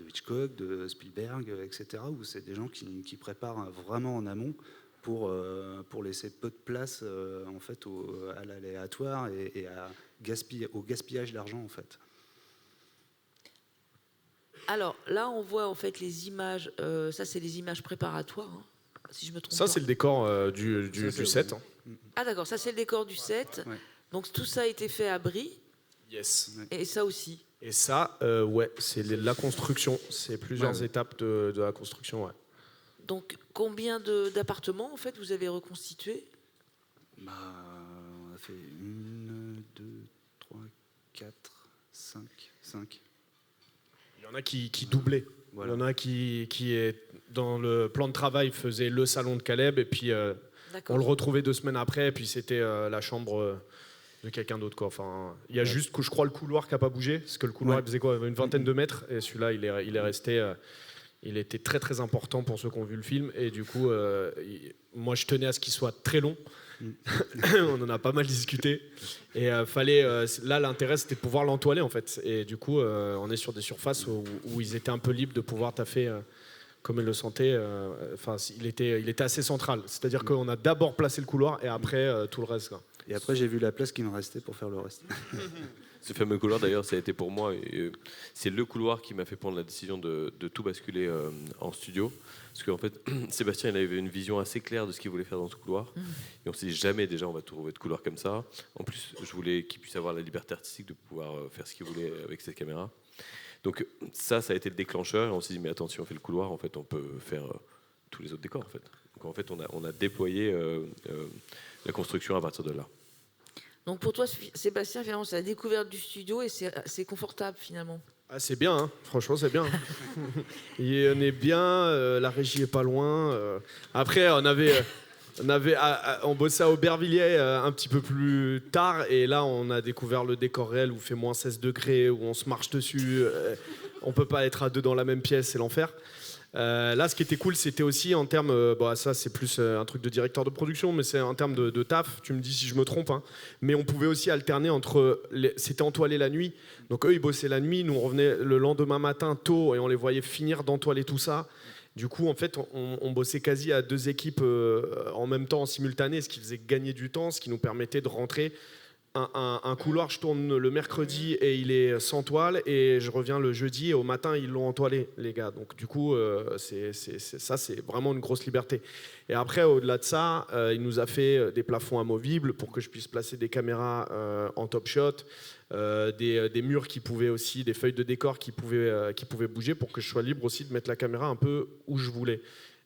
Hitchcock, de Spielberg, etc., où c'est des gens qui préparent vraiment en amont pour laisser peu de place en fait, à l'aléatoire et au gaspillage d'argent en fait. Alors là, on voit en fait les images. Ça, c'est les images préparatoires, hein, si je me trompe pas. Ça, c'est le décor du set. Hein. Ah d'accord, ça c'est le décor du set. Ouais. Donc tout ça a été fait à Brie. Yes. Et ça aussi. Et ça, ouais, c'est la construction. C'est plusieurs étapes de la construction, ouais. Donc combien d'appartements en fait vous avez reconstitué? On a fait 1, 2, 3, 4, 5. Il y en a qui doublaient. Voilà. Il y en a qui est dans le plan de travail faisait le salon de Caleb et puis on le retrouvait 2 semaines après et puis c'était la chambre de quelqu'un d'autre, quoi. Enfin, il y a juste, je crois, le couloir qui n'a pas bougé parce que le couloir il faisait quoi, une vingtaine de mètres et celui-là il est resté. Il était très très important pour ceux qui ont vu le film et du coup, moi je tenais à ce qu'il soit très long. On en a pas mal discuté et là l'intérêt c'était de pouvoir l'entoiler en fait et du coup on est sur des surfaces où ils étaient un peu libres de pouvoir taffer comme ils le sentaient. Il était assez central, c'est-à-dire qu'on a d'abord placé le couloir et après tout le reste, quoi. Et après j'ai vu la place qui me restait pour faire le reste. Ce fameux couloir, d'ailleurs, ça a été pour moi, c'est le couloir qui m'a fait prendre la décision de tout basculer en studio. Parce qu'en fait, Sébastien, il avait une vision assez claire de ce qu'il voulait faire dans ce couloir. Et on s'est dit, jamais déjà on va trouver de couloir comme ça. En plus, je voulais qu'il puisse avoir la liberté artistique de pouvoir faire ce qu'il voulait avec cette caméra. Donc ça a été le déclencheur. Et on s'est dit, mais attends, si on fait le couloir, en fait, on peut faire tous les autres décors. En fait. Donc en fait, on a déployé la construction à partir de là. Donc pour toi, Sébastien, finalement, c'est la découverte du studio et c'est confortable finalement. Ah, c'est bien, hein. Franchement, c'est bien. On est bien, la régie est pas loin. Après, on bossait à Aubervilliers un petit peu plus tard et là, on a découvert le décor réel où il fait -16 degrés, où on se marche dessus. On peut pas être à 2 dans la même pièce, c'est l'enfer. Là, ce qui était cool, c'était aussi en termes, ça c'est plus un truc de directeur de production, mais c'est en termes de taf, tu me dis si je me trompe, hein. Mais on pouvait aussi alterner entre, c'était entoilé la nuit, donc eux ils bossaient la nuit, nous on revenait le lendemain matin tôt et on les voyait finir d'entoiler tout ça. Du coup, en fait, on bossait quasi à 2 équipes en même temps, en simultané, ce qui faisait gagner du temps, ce qui nous permettait de rentrer. Un couloir, je tourne le mercredi et il est sans toile, et je reviens le jeudi et au matin ils l'ont entoilé, les gars. Donc du coup, ça c'est vraiment une grosse liberté. Et après, au-delà de ça, il nous a fait des plafonds amovibles pour que je puisse placer des caméras en top shot, des murs qui pouvaient aussi, des feuilles de décor qui pouvaient bouger pour que je sois libre aussi de mettre la caméra un peu où je voulais.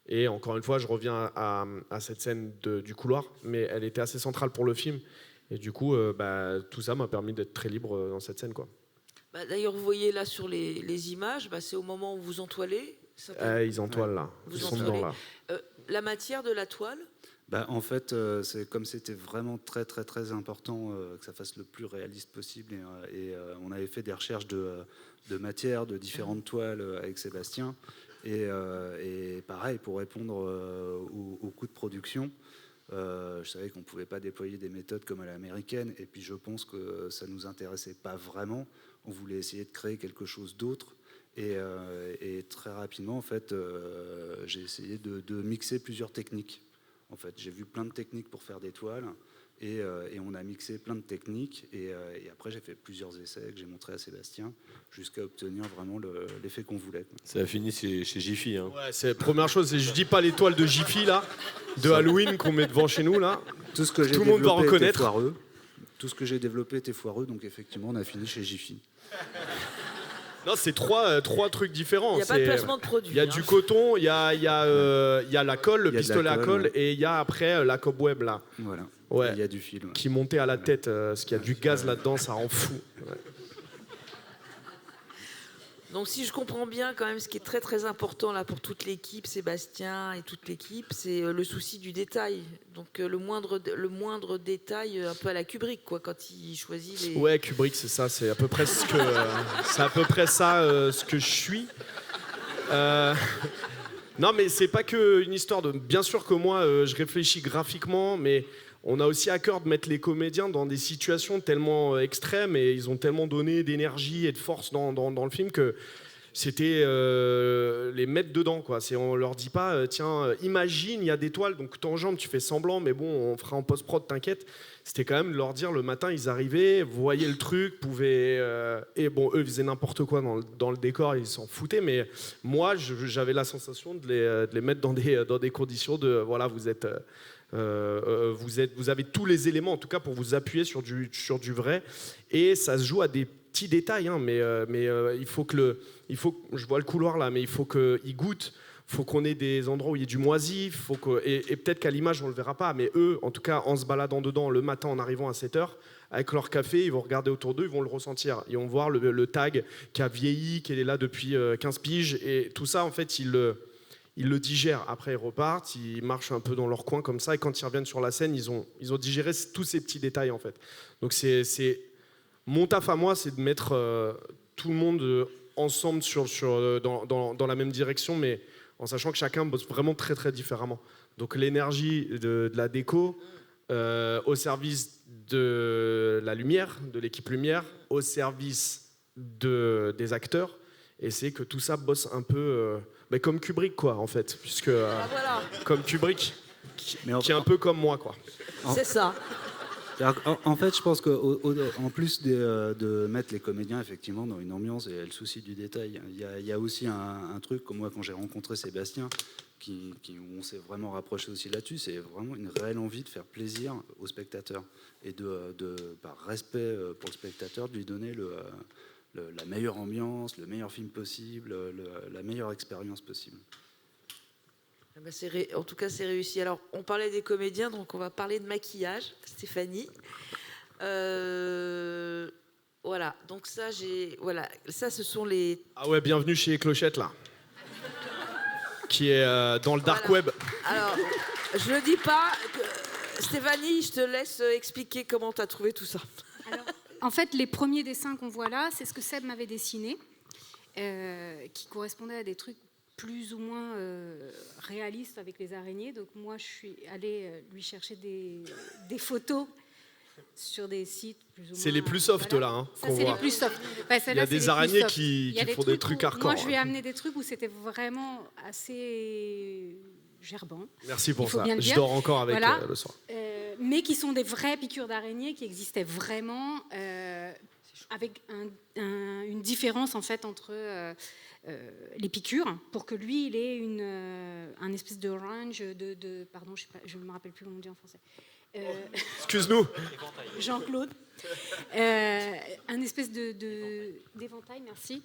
Et encore une fois, je reviens à cette scène du couloir, mais elle était assez centrale pour le film. Et du coup, tout ça m'a permis d'être très libre dans cette scène, quoi. D'ailleurs, vous voyez là sur les images, c'est au moment où vous entoilez. Ils entoilent là. Ils sont dedans là. La matière de la toile. En fait, c'est comme c'était vraiment très très très important que ça fasse le plus réaliste possible. Et on avait fait des recherches de matière, de différentes toiles avec Sébastien. Et pareil, pour répondre aux coûts de production. Je savais qu'on ne pouvait pas déployer des méthodes comme à l'américaine, et puis je pense que ça ne nous intéressait pas vraiment. On voulait essayer de créer quelque chose d'autre, et très rapidement, en fait, j'ai essayé de mixer plusieurs techniques. En fait, j'ai vu plein de techniques pour faire des toiles, et on a mixé plein de techniques, et après j'ai fait plusieurs essais que j'ai montrés à Sébastien, jusqu'à obtenir vraiment l'effet qu'on voulait. Ça a fini chez Jiffy. Hein. Ouais, c'est la première chose, je dis pas les toiles de Jiffy là, de Halloween qu'on met devant chez nous là. Tout le monde va reconnaître. Tout ce que j'ai développé était foireux, donc effectivement on a fini chez Jiffy. Non, c'est trois trucs différents. Il n'y a pas de placement de produit. Il y a du coton, il y a la colle, le pistolet à colle, et il y a après la cobweb là. Voilà. Ouais. Il y a du fil. Ouais. Qui montait à la tête, parce qu'il y a du gaz là-dedans, ça rend fou. Ouais. Donc si je comprends bien quand même, ce qui est très très important là pour toute l'équipe, Sébastien et toute l'équipe, c'est le souci du détail. Donc le moindre détail, un peu à la Kubrick, quoi, quand il choisit les. Ouais, Kubrick, c'est ça, c'est à peu près ce que je suis. Non, mais c'est pas que une histoire de. Bien sûr que moi, je réfléchis graphiquement, mais on a aussi à cœur de mettre les comédiens dans des situations tellement extrêmes, et ils ont tellement donné d'énergie et de force dans le film que c'était les mettre dedans, quoi. On leur dit pas tiens, imagine il y a des toiles, donc t'enjambes, tu fais semblant, mais bon, on fera en post-prod, t'inquiète. C'était quand même de leur dire le matin, ils arrivaient, voyaient le truc, pouvaient et bon, eux ils faisaient n'importe quoi dans le décor, ils s'en foutaient, mais moi j'avais la sensation de les mettre dans des conditions de voilà, vous avez tous les éléments en tout cas pour vous appuyer sur du vrai, et ça se joue à des petits détails, hein, mais il faut que je vois le couloir là, mais il faut qu'il goûte. Faut qu'on ait des endroits où il y ait du moisi, et peut-être qu'à l'image on le verra pas, mais eux, en tout cas, en se baladant dedans le matin en arrivant à 7h, avec leur café, ils vont regarder autour d'eux, ils vont le ressentir. Ils vont voir le tag qui a vieilli, qui est là depuis 15 piges, et tout ça, en fait, ils le digèrent. Après, ils repartent, ils marchent un peu dans leur coin comme ça, et quand ils reviennent sur la scène, ils ont digéré tous ces petits détails, en fait. Donc c'est mon taf à moi, c'est de mettre tout le monde ensemble dans la même direction, mais en sachant que chacun bosse vraiment très très différemment. Donc l'énergie de la déco au service de la lumière, de l'équipe lumière, au service des acteurs, et c'est que tout ça bosse un peu comme Kubrick, quoi, en fait, puisque voilà. Comme Kubrick, qui est un peu comme moi, quoi. C'est ça. En fait, je pense qu'en plus de mettre les comédiens effectivement dans une ambiance et le souci du détail, il y a aussi un truc, comme moi quand j'ai rencontré Sébastien, où on s'est vraiment rapproché aussi là-dessus, c'est vraiment une réelle envie de faire plaisir aux spectateurs et par respect pour le spectateur, de lui donner la meilleure ambiance, le meilleur film possible, la meilleure expérience possible. En tout cas, c'est réussi. Alors, on parlait des comédiens, donc on va parler de maquillage, Stéphanie. Voilà, donc ça, ce sont les... Ah ouais, bienvenue chez Clochette, là. Qui est dans le dark web. Alors, je ne dis pas... Stéphanie, je te laisse expliquer comment tu as trouvé tout ça. Alors, en fait, les premiers dessins qu'on voit là, c'est ce que Seb m'avait dessiné, qui correspondait à des trucs plus ou moins réaliste avec les araignées. Donc moi, je suis allée lui chercher des photos sur des sites plus ou moins... C'est les plus soft là, hein, Ça, qu'on c'est voit. les plus soft. Il y a des araignées qui font des trucs hardcore. Moi, je lui ai amené des trucs où c'était vraiment assez gerbant. Merci pour ça. Bien le Je dire. dors encore avec Voilà. le soir. Mais qui sont des vraies piqûres d'araignées qui existaient vraiment, avec une différence en fait entre les piqûres, pour que lui, il ait un espèce de range pardon, je ne me rappelle plus comment on dit en français. Excuse-nous. Jean-Claude. Un espèce d'éventail, merci,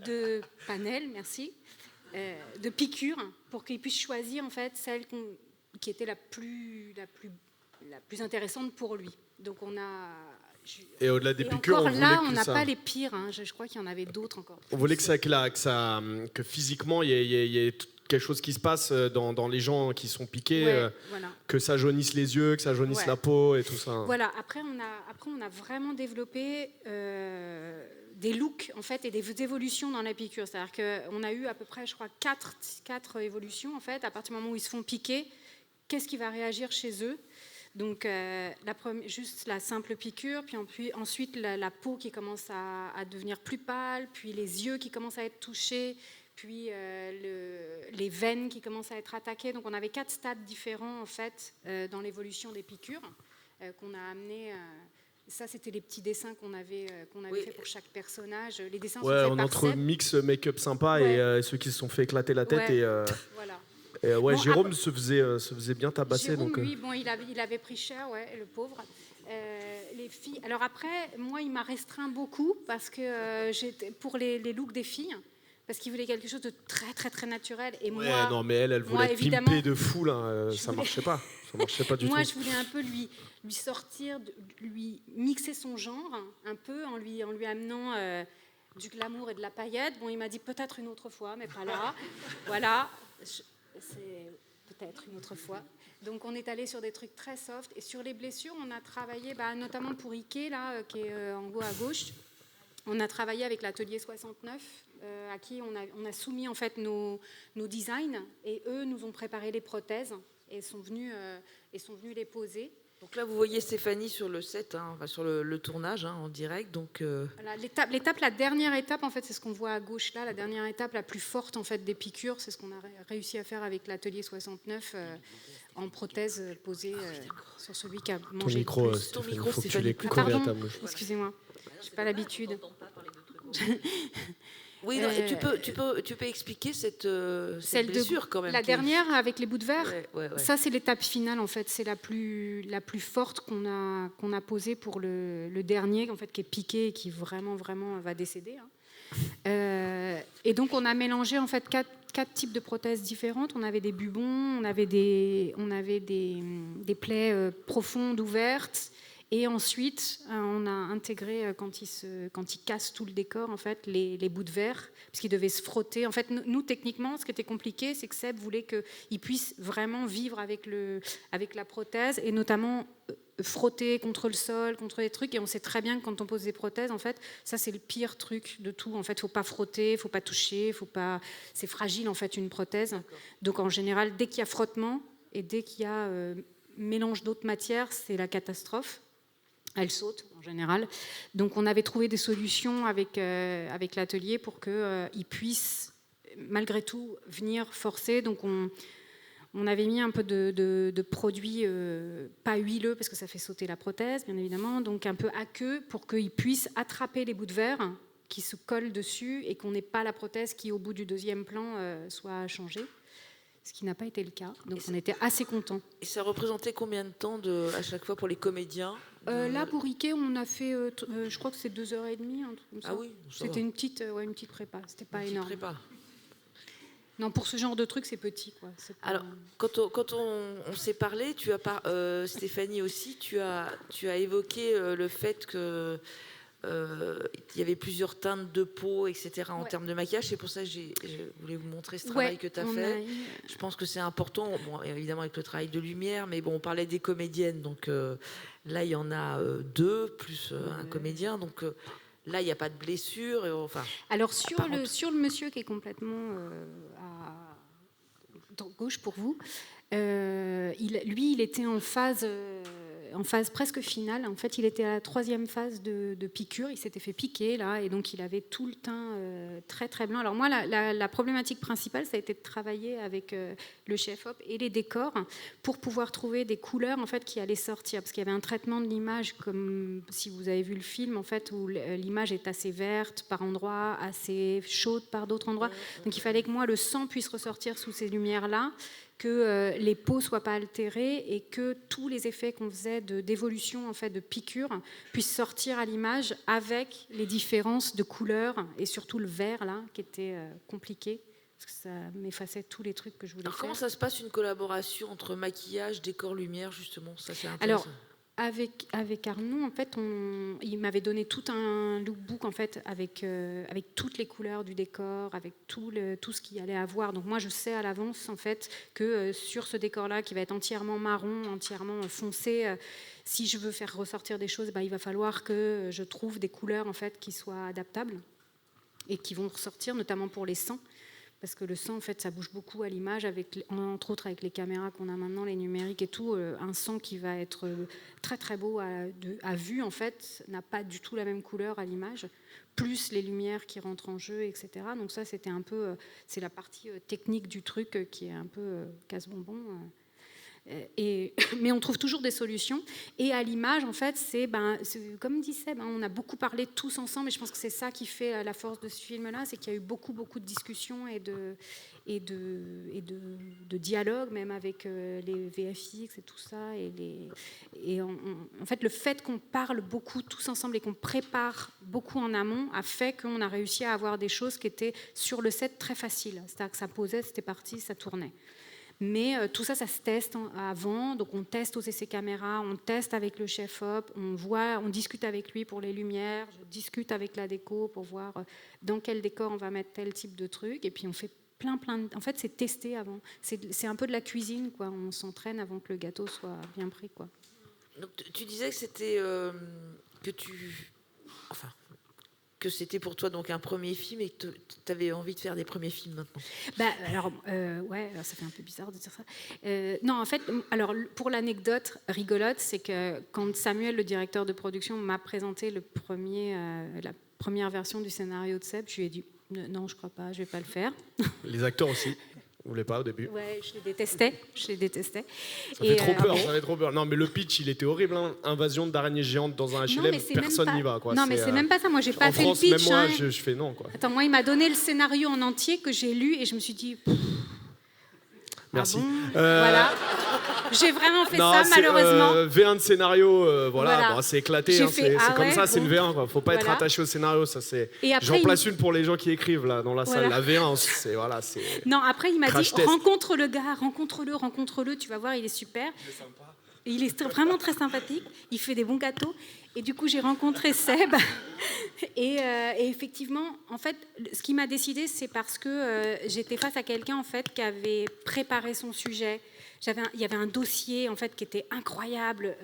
de panel, merci, de piqûres, pour qu'il puisse choisir en fait celle qui était la plus intéressante pour lui. Donc on a... Et au-delà des piqûres, encore on là, voulait on que n'a ça... pas les pires. Hein. Je crois qu'il y en avait d'autres encore. On voulait que physiquement, il y ait quelque chose qui se passe dans les gens qui sont piqués, voilà. que ça jaunisse les yeux, que ça jaunisse la peau et tout ça. Voilà. Après, on a vraiment développé des looks en fait et des évolutions dans la piqûre. C'est-à-dire qu'on a eu à peu près, je crois, quatre évolutions en fait. À partir du moment où ils se font piquer, qu'est-ce qui va réagir chez eux? Donc, juste la simple piqûre, puis ensuite la peau qui commence à devenir plus pâle, puis les yeux qui commencent à être touchés, puis les veines qui commencent à être attaquées. Donc, on avait 4 stades différents en fait dans l'évolution des piqûres qu'on a amené. Ça, c'était les petits dessins qu'on avait fait pour chaque personnage. Les dessins sont faits par entre Seb. mix make-up sympa et ceux qui se sont fait éclater la tête. Et, voilà. et Bon, Jérôme se faisait bien tabasser. Jérôme, donc, lui, bon, il avait pris cher, le pauvre. Les filles. Alors après, moi, il m'a restreint beaucoup parce que pour les looks des filles, parce qu'il voulait quelque chose de très, très, très naturel. Et moi, non, mais elle voulait être pimpée de fou là. Ça marchait pas. Ça marchait pas du tout. Moi, je voulais un peu lui sortir, lui mixer son genre un peu en lui amenant du glamour et de la paillette. Bon, il m'a dit peut-être une autre fois, mais pas là. Voilà. C'est peut-être une autre fois. Donc on est allé sur des trucs très soft. Et sur les blessures, on a travaillé, notamment pour Ike, là, qui est en haut à gauche. On a travaillé avec l'atelier 69, à qui on a soumis en fait nos designs. Et eux nous ont préparé les prothèses et sont venus les poser. Donc là, vous voyez Stéphanie sur le set, sur le tournage en direct. Donc voilà, la dernière étape, en fait, c'est ce qu'on voit à gauche là. La dernière étape, la plus forte en fait des piqûres, c'est ce qu'on a réussi à faire avec l'atelier 69 en prothèse posée sur celui qui a mangé le plus. Ton micro, Stéphanie. Pardon, excusez-moi, j'ai pas l'habitude. Oui, non, et tu peux expliquer cette blessure quand même. La dernière avec les bouts de verre. Ouais. Ça, c'est l'étape finale en fait. C'est la plus forte qu'on a posée pour le dernier en fait qui est piqué et qui vraiment va décéder. Et donc on a mélangé en fait quatre types de prothèses différentes. On avait des bubons, on avait des plaies profondes ouvertes. Et ensuite, on a intégré, quand il casse tout le décor, en fait, les bouts de verre, puisqu'il devait se frotter. En fait, nous, techniquement, ce qui était compliqué, c'est que Seb voulait qu'il puisse vraiment vivre avec la prothèse, et notamment frotter contre le sol, contre les trucs. Et on sait très bien que quand on pose des prothèses, en fait, ça, c'est le pire truc de tout. En fait, il ne faut pas frotter, il ne faut pas toucher, c'est fragile, en fait, une prothèse. Donc, en général, dès qu'il y a frottement, et dès qu'il y a mélange d'autres matières, c'est la catastrophe. Elle saute en général. Donc on avait trouvé des solutions avec l'atelier pour qu'ils puissent malgré tout venir forcer. Donc on avait mis un peu de produits pas huileux parce que ça fait sauter la prothèse bien évidemment, donc un peu aqueux pour qu'ils puissent attraper les bouts de verre qui se collent dessus et qu'on n'ait pas la prothèse qui au bout du deuxième plan soit changée. Ce qui n'a pas été le cas. Donc on était assez contents. Et ça représentait combien de temps à chaque fois pour les comédiens Là, pour Ike, on a fait, je crois que c'est 2h30, un truc comme ça. Ah oui, c'était une petite prépa, c'était pas énorme. Prépa. Non, pour ce genre de truc, c'est petit, quoi. Alors, quand on s'est parlé, Stéphanie aussi, tu as évoqué le fait que il y avait plusieurs teintes de peau, etc. en termes de maquillage. C'est pour ça que je voulais vous montrer ce travail que tu as fait. Je pense que c'est important, bon, évidemment avec le travail de lumière, mais bon, on parlait des comédiennes, donc là, il y en a 2, plus un comédien, donc là, il n'y a pas de blessure. Alors, sur le monsieur qui est complètement gauche pour vous. Il était en phase presque finale. En fait, il était à la 3e phase de piqûre. Il s'était fait piquer, là, et donc il avait tout le teint très, très blanc. Alors moi, la problématique principale, ça a été de travailler avec le chef-op et les décors pour pouvoir trouver des couleurs, en fait, qui allaient sortir. Parce qu'il y avait un traitement de l'image, comme si vous avez vu le film, en fait, où l'image est assez verte par endroits, assez chaude par d'autres endroits. Donc il fallait que moi, le sang puisse ressortir sous ces lumières-là, que les peaux ne soient pas altérées et que tous les effets qu'on faisait d'évolution, en fait, de piqûre, puissent sortir à l'image avec les différences de couleurs et surtout le vert, là, qui était compliqué, parce que ça m'effaçait tous les trucs que je voulais faire. Comment ça se passe, une collaboration entre maquillage, décor, lumière, justement? Ça, c'est intéressant. Alors, avec Arnaud, en fait, il m'avait donné tout un lookbook, en fait, avec toutes les couleurs du décor, avec tout ce qu'il allait avoir. Donc moi, je sais à l'avance, en fait, que sur ce décor-là, qui va être entièrement marron, entièrement foncé, si je veux faire ressortir des choses, il va falloir que je trouve des couleurs, en fait, qui soient adaptables et qui vont ressortir, notamment pour les sangs. Parce que le sang, en fait, ça bouge beaucoup à l'image, entre autres avec les caméras qu'on a maintenant, les numériques et tout. Un sang qui va être très très beau à vue, en fait, n'a pas du tout la même couleur à l'image, plus les lumières qui rentrent en jeu, etc. Donc ça, c'était un peu, c'est la partie technique du truc qui est un peu casse-bonbon. Mais on trouve toujours des solutions. Et à l'image, en fait, c'est comme dit Seb, on a beaucoup parlé tous ensemble, et je pense que c'est ça qui fait la force de ce film-là, c'est qu'il y a eu beaucoup de discussions et de dialogue, même avec les VFX et tout ça. En fait, le fait qu'on parle beaucoup tous ensemble et qu'on prépare beaucoup en amont a fait qu'on a réussi à avoir des choses qui étaient sur le set très faciles. C'est-à-dire que ça posait, c'était parti, ça tournait. Mais tout ça, ça se teste avant. Donc on teste aux essais caméra, on teste avec le chef-op, on discute avec lui pour les lumières, je discute avec la déco pour voir dans quel décor on va mettre tel type de truc. Et puis on fait plein de... En fait, c'est testé avant. C'est un peu de la cuisine, quoi. On s'entraîne avant que le gâteau soit bien pris, quoi. Donc tu disais que c'était... que c'était pour toi donc un premier film et que tu avais envie de faire des premiers films maintenant. Alors ça fait un peu bizarre de dire ça. Non, en fait, alors pour l'anecdote rigolote, c'est que quand Samuel, le directeur de production, m'a présenté la première version du scénario de Seb, je lui ai dit non, je crois pas, je vais pas le faire. Les acteurs aussi. Vous voulez pas au début? Ouais, je les détestais. Ça fait trop peur. Non, mais le pitch, il était horrible. Hein. Invasion d'araignées géantes dans un HLM, personne n'y va. Quoi. Non, mais c'est même pas ça. Moi, j'ai pas fait France, le pitch. Même moi, je fais non. Quoi. Attends, moi, il m'a donné le scénario en entier que j'ai lu et je me suis dit. Merci. Voilà. J'ai vraiment fait ça, malheureusement. V1 de scénario, voilà. Bon, c'est éclaté. Hein, c'est comme ça, c'est une V1. Quoi. Faut pas être attaché au scénario. Ça, c'est... J'en place une pour les gens qui écrivent là, dans la salle. La V1, c'est... Non, après, il m'a dit, rencontre le gars, rencontre-le, tu vas voir, il est super. Il est sympa. Il est vraiment très sympathique. Il fait des bons gâteaux. Et du coup, j'ai rencontré Seb. Et effectivement, en fait, ce qui m'a décidé, c'est parce que j'étais face à quelqu'un en fait qui avait préparé son sujet. Il y avait un dossier en fait qui était incroyable,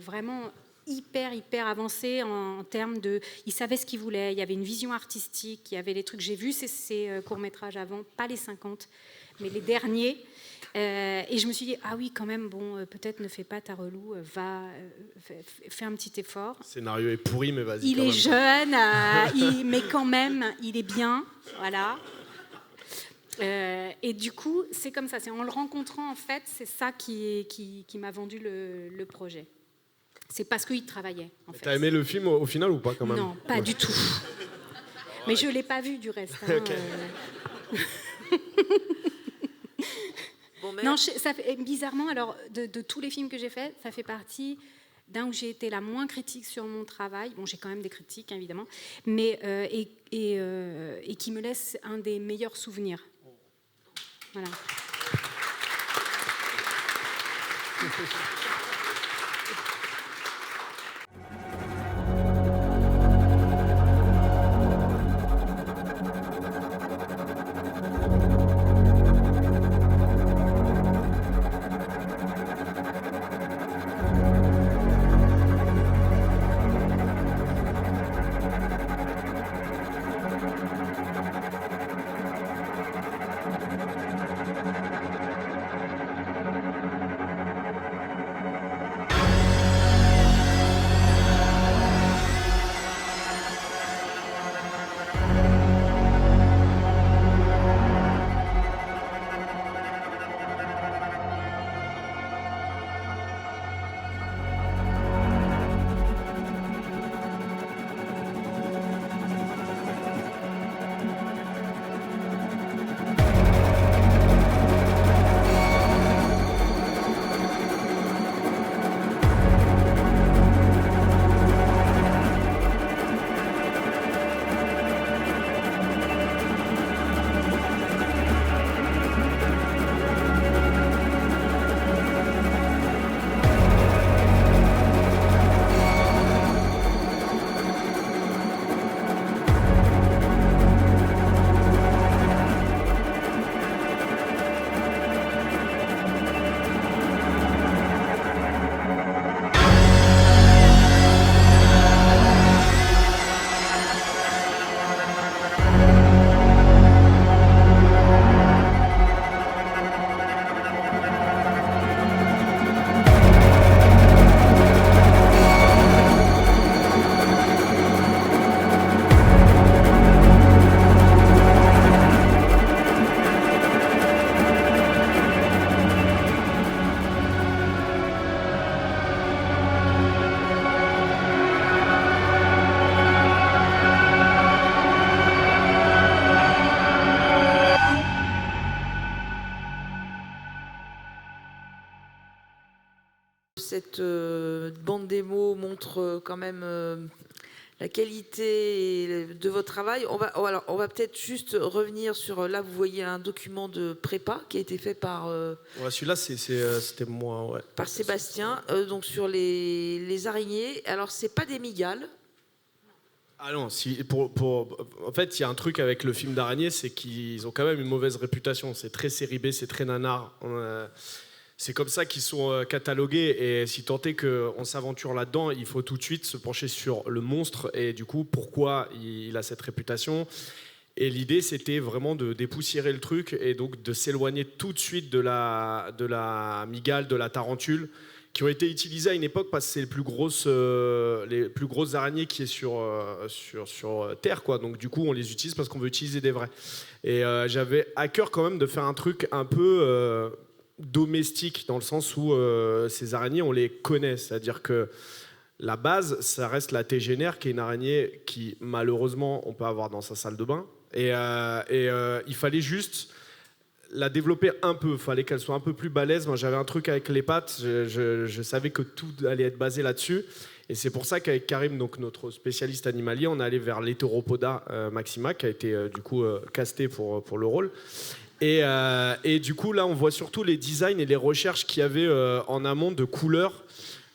vraiment hyper avancé en termes de. Il savait ce qu'il voulait. Il y avait une vision artistique. Il y avait les trucs. J'ai vu ces courts-métrages avant, pas les 50, mais les derniers. Et je me suis dit, ah oui, quand même, bon, peut-être ne fais pas ta relou, fais un petit effort. Le scénario est pourri, mais vas-y. Il est jeune, mais quand même, il est bien, voilà. Et du coup, c'est comme ça, c'est en le rencontrant, en fait, c'est ça qui m'a vendu le projet. C'est parce qu'il travaillait, en fait. T'as aimé le film au final ou pas, quand même? Non, pas du tout. Mais je ne l'ai pas vu, du reste. Hein, non, ça fait, bizarrement, alors de tous les films que j'ai faits, ça fait partie d'un où j'ai été la moins critique sur mon travail. Bon, j'ai quand même des critiques, évidemment, mais et qui me laisse un des meilleurs souvenirs. Voilà. cette bande démo montre quand même la qualité de votre travail. On va peut-être juste revenir sur... Là, vous voyez un document de prépa qui a été fait par... Ouais, celui-là, c'était moi, ouais. Par Sébastien, donc sur les araignées. Alors, c'est pas des migales. Ah non, en fait, il y a un truc avec le film d'araignée, c'est qu'ils ont quand même une mauvaise réputation. C'est très série B, c'est très nanar. C'est comme ça qu'ils sont catalogués, et si tant est qu'on s'aventure là-dedans, il faut tout de suite se pencher sur le monstre et du coup pourquoi il a cette réputation. Et l'idée, c'était vraiment de dépoussiérer le truc et donc de s'éloigner tout de suite de la mygale, de la tarentule, qui ont été utilisées à une époque parce que c'est les plus grosses araignées qui est sur Terre, quoi. Donc du coup, on les utilise parce qu'on veut utiliser des vrais. Et j'avais à cœur quand même de faire un truc un peu domestique, dans le sens où ces araignées, on les connaît. C'est-à-dire que la base, ça reste la tégénaire, qui est une araignée qui, malheureusement, on peut avoir dans sa salle de bain. Et il fallait juste la développer un peu. Il fallait qu'elle soit un peu plus balèze. Moi, j'avais un truc avec les pattes. Je savais que tout allait être basé là-dessus. Et c'est pour ça qu'avec Karim, donc notre spécialiste animalier, on est allé vers l'Heteropoda maxima, qui a été du coup casté pour le rôle. Et du coup, là, on voit surtout les designs et les recherches qu'il y avait en amont de couleurs,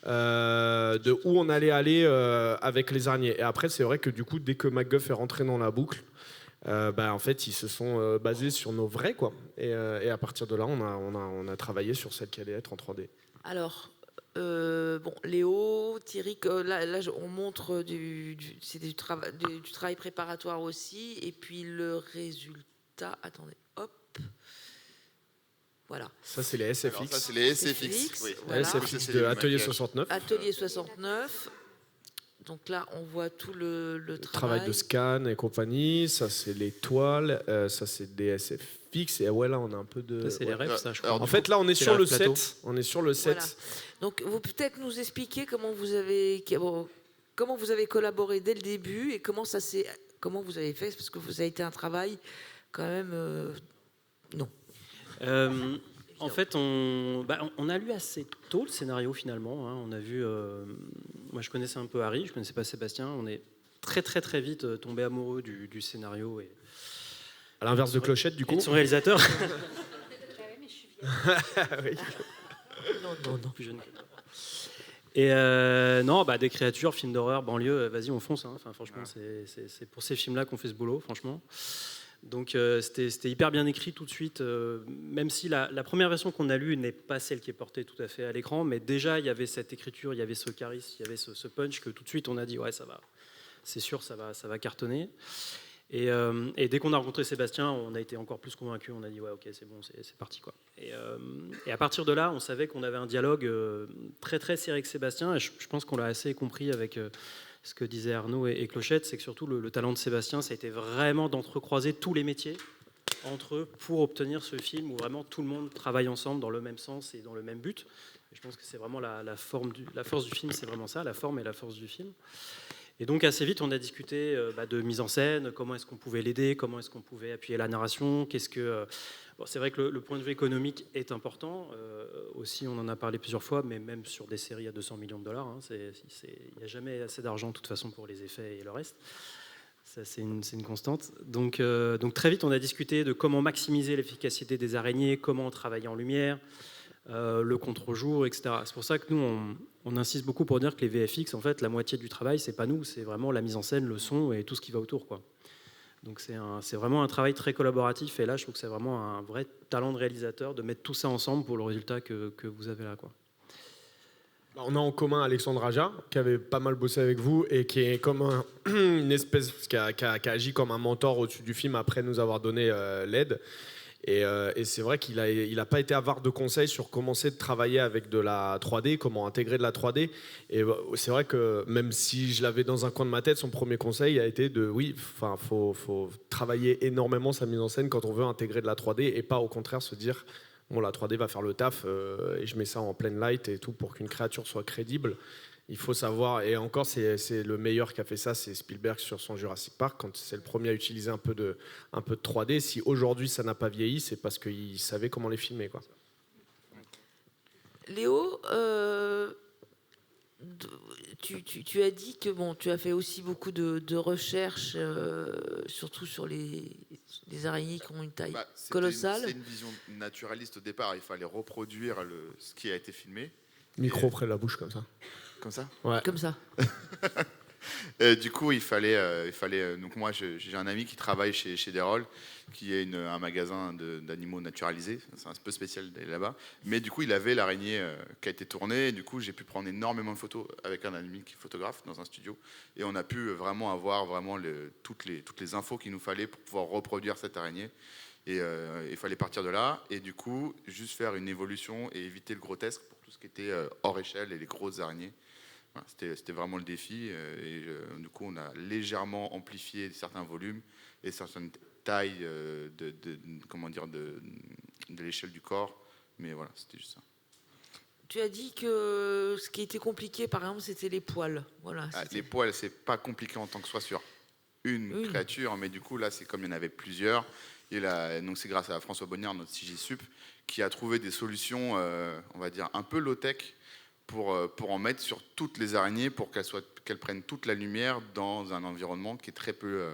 de où on allait aller avec les araignées. Et après, c'est vrai que du coup, dès que MacGuff est rentré dans la boucle, en fait, ils se sont basés sur nos vrais, quoi. Et à partir de là, on a travaillé sur celle qui allait être en 3D. Alors, Léo, Thierry, là on montre c'est du travail préparatoire aussi, et puis le résultat, attendez, hop, voilà. Ça, c'est les SFX. Alors, ça, c'est les SFX. Oui. Voilà. SFX de Atelier 69. Atelier 69. Donc là, on voit tout le travail de scan et compagnie. Ça, c'est les toiles. Ça, c'est des SFX. Et ouais, là, on a un peu de... Ça, c'est les rêves, ça, je crois. En fait, là, on est sur le set. On est sur le set. Voilà. Donc, vous peut-être nous expliquer comment vous avez collaboré dès le début et comment vous avez fait, parce que vous avez été un travail quand même... non. En fait, on a lu assez tôt le scénario finalement. Hein. On a vu. Moi, je connaissais un peu Harry, je connaissais pas Sébastien. On est très très très vite tombé amoureux du scénario, et à l'inverse de Clochette, du coup. Et de son réalisateur. Oui. Non. Plus jeune. Et non, des créatures, films d'horreur, banlieue, vas-y, on fonce. Hein. Enfin, franchement, c'est pour ces films-là qu'on fait ce boulot, franchement. Donc c'était hyper bien écrit tout de suite, même si la première version qu'on a lue n'est pas celle qui est portée tout à fait à l'écran, mais déjà il y avait cette écriture, il y avait ce charisme, il y avait ce punch que tout de suite on a dit ouais, ça va, c'est sûr, ça va cartonner. Et dès qu'on a rencontré Sébastien, on a été encore plus convaincus, on a dit ouais, ok, c'est bon, c'est parti, quoi. Et à partir de là, on savait qu'on avait un dialogue très très serré avec Sébastien, et je pense qu'on l'a assez compris avec ce que disaient Arnaud et Clochette, c'est que surtout le talent de Sébastien, ça a été vraiment d'entrecroiser tous les métiers entre eux pour obtenir ce film où vraiment tout le monde travaille ensemble dans le même sens et dans le même but. Et je pense que c'est vraiment la force du film, c'est vraiment ça, la forme et la force du film. Et donc assez vite, on a discuté de mise en scène, comment est-ce qu'on pouvait l'aider, comment est-ce qu'on pouvait appuyer la narration, c'est vrai que le point de vue économique est important, aussi on en a parlé plusieurs fois, mais même sur des séries à 200 millions de dollars, hein, il n'y a jamais assez d'argent de toute façon pour les effets et le reste. Ça, c'est une constante. Donc très vite, on a discuté de comment maximiser l'efficacité des araignées, comment travailler en lumière, le contre-jour, etc. C'est pour ça que nous, on insiste beaucoup pour dire que les VFX, en fait, la moitié du travail, c'est pas nous, c'est vraiment la mise en scène, le son et tout ce qui va autour, quoi. Donc c'est vraiment un travail très collaboratif, et là, je trouve que c'est vraiment un vrai talent de réalisateur de mettre tout ça ensemble pour le résultat que vous avez là, quoi. On a en commun Alexandre Aja, qui avait pas mal bossé avec vous et qui est comme une espèce, qui a agi comme un mentor au-dessus du film après nous avoir donné l'aide. Et c'est vrai qu'il a pas été avare de conseils sur comment de travailler avec de la 3D, comment intégrer de la 3D. Et c'est vrai que même si je l'avais dans un coin de ma tête, son premier conseil a été faut travailler énormément sa mise en scène quand on veut intégrer de la 3D, et pas au contraire se dire bon, la 3D va faire le taf et je mets ça en plein light et tout pour qu'une créature soit crédible. Il faut savoir, et encore c'est le meilleur qui a fait ça, c'est Spielberg sur son Jurassic Park, quand c'est le premier à utiliser un peu de 3D. Si aujourd'hui ça n'a pas vieilli, c'est parce qu'il savait comment les filmer, quoi. Léo, tu as dit que bon, tu as fait aussi beaucoup de recherches, surtout sur les araignées qui ont une taille colossale. C'est une vision naturaliste au départ. Il fallait reproduire ce qui a été filmé. Micro près de la bouche, comme ça. Comme ça ? Ouais. Comme ça. Du coup, il fallait. Donc moi, j'ai un ami qui travaille chez Derol, qui est un magasin d'animaux naturalisés. C'est un peu spécial d'aller là-bas. Mais du coup, il avait l'araignée qui a été tournée. Et du coup, j'ai pu prendre énormément de photos avec un ami qui est photographe dans un studio. Et on a pu vraiment avoir toutes les infos qu'il nous fallait pour pouvoir reproduire cette araignée. Et il fallait partir de là. Et du coup, juste faire une évolution et éviter le grotesque pour tout ce qui était hors échelle et les grosses araignées. Voilà, c'était vraiment le défi. Du coup, on a légèrement amplifié certains volumes et certaines tailles de l'échelle du corps. Mais voilà, c'était juste ça. Tu as dit que ce qui était compliqué, par exemple, c'était les poils. Voilà, les poils, c'est pas compliqué en tant que soit sur une créature, mais du coup, là, c'est comme il y en avait plusieurs. Et là, donc c'est grâce à François Bonnière, notre CGSup, qui a trouvé des solutions, on va dire, un peu low-tech pour en mettre sur toutes les araignées, pour qu'elles prennent toute la lumière dans un environnement qui est très peu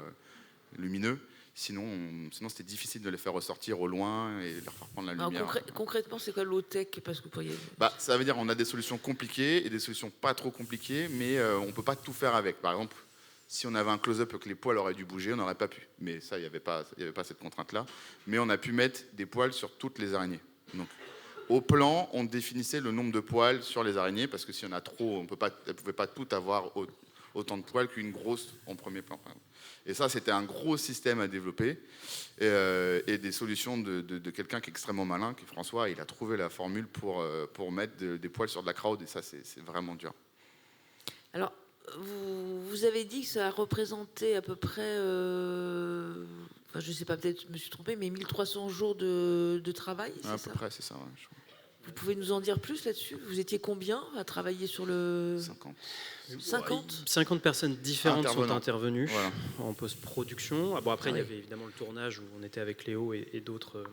lumineux. Sinon, c'était difficile de les faire ressortir au loin et leur faire prendre la lumière. Alors, concrètement, c'est quoi low-tech? Parce que ça veut dire qu'on a des solutions compliquées et des solutions pas trop compliquées, mais on ne peut pas tout faire avec. Par exemple, si on avait un close-up et que les poils auraient dû bouger, on n'aurait pas pu. Mais ça, il n'y avait pas cette contrainte-là. Mais on a pu mettre des poils sur toutes les araignées. Donc, au plan, on définissait le nombre de poils sur les araignées, parce que si on a trop, elles ne pouvaient pas toutes avoir autant de poils qu'une grosse en premier plan. Et ça, c'était un gros système à développer. Et des solutions de quelqu'un qui est extrêmement malin, qui est François. Il a trouvé la formule pour mettre des poils sur de la crowd. Et ça, c'est vraiment dur. Alors, vous avez dit que ça représentait à peu près, je ne sais pas, peut-être je me suis trompée, mais 1300 jours de travail, c'est ça ? À peu près, c'est ça. Ouais. Vous pouvez nous en dire plus là-dessus ? Vous étiez combien à travailler sur le... 50 personnes différentes sont intervenues en post-production. Bon, après, il y avait évidemment le tournage où on était avec Léo et d'autres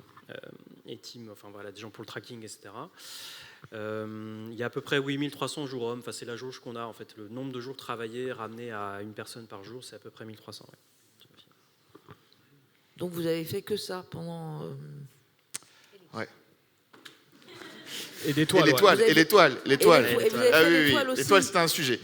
teams, des gens pour le tracking, etc. Il y a à peu près 1300 jours hommes. C'est la jauge qu'on a. En fait, le nombre de jours travaillés ramené à une personne par jour, c'est à peu près 1300. Ouais. Donc vous avez fait que ça pendant... Ouais. Et l'étoile. Et l'étoile. Ah oui, l'étoile, c'était un sujet.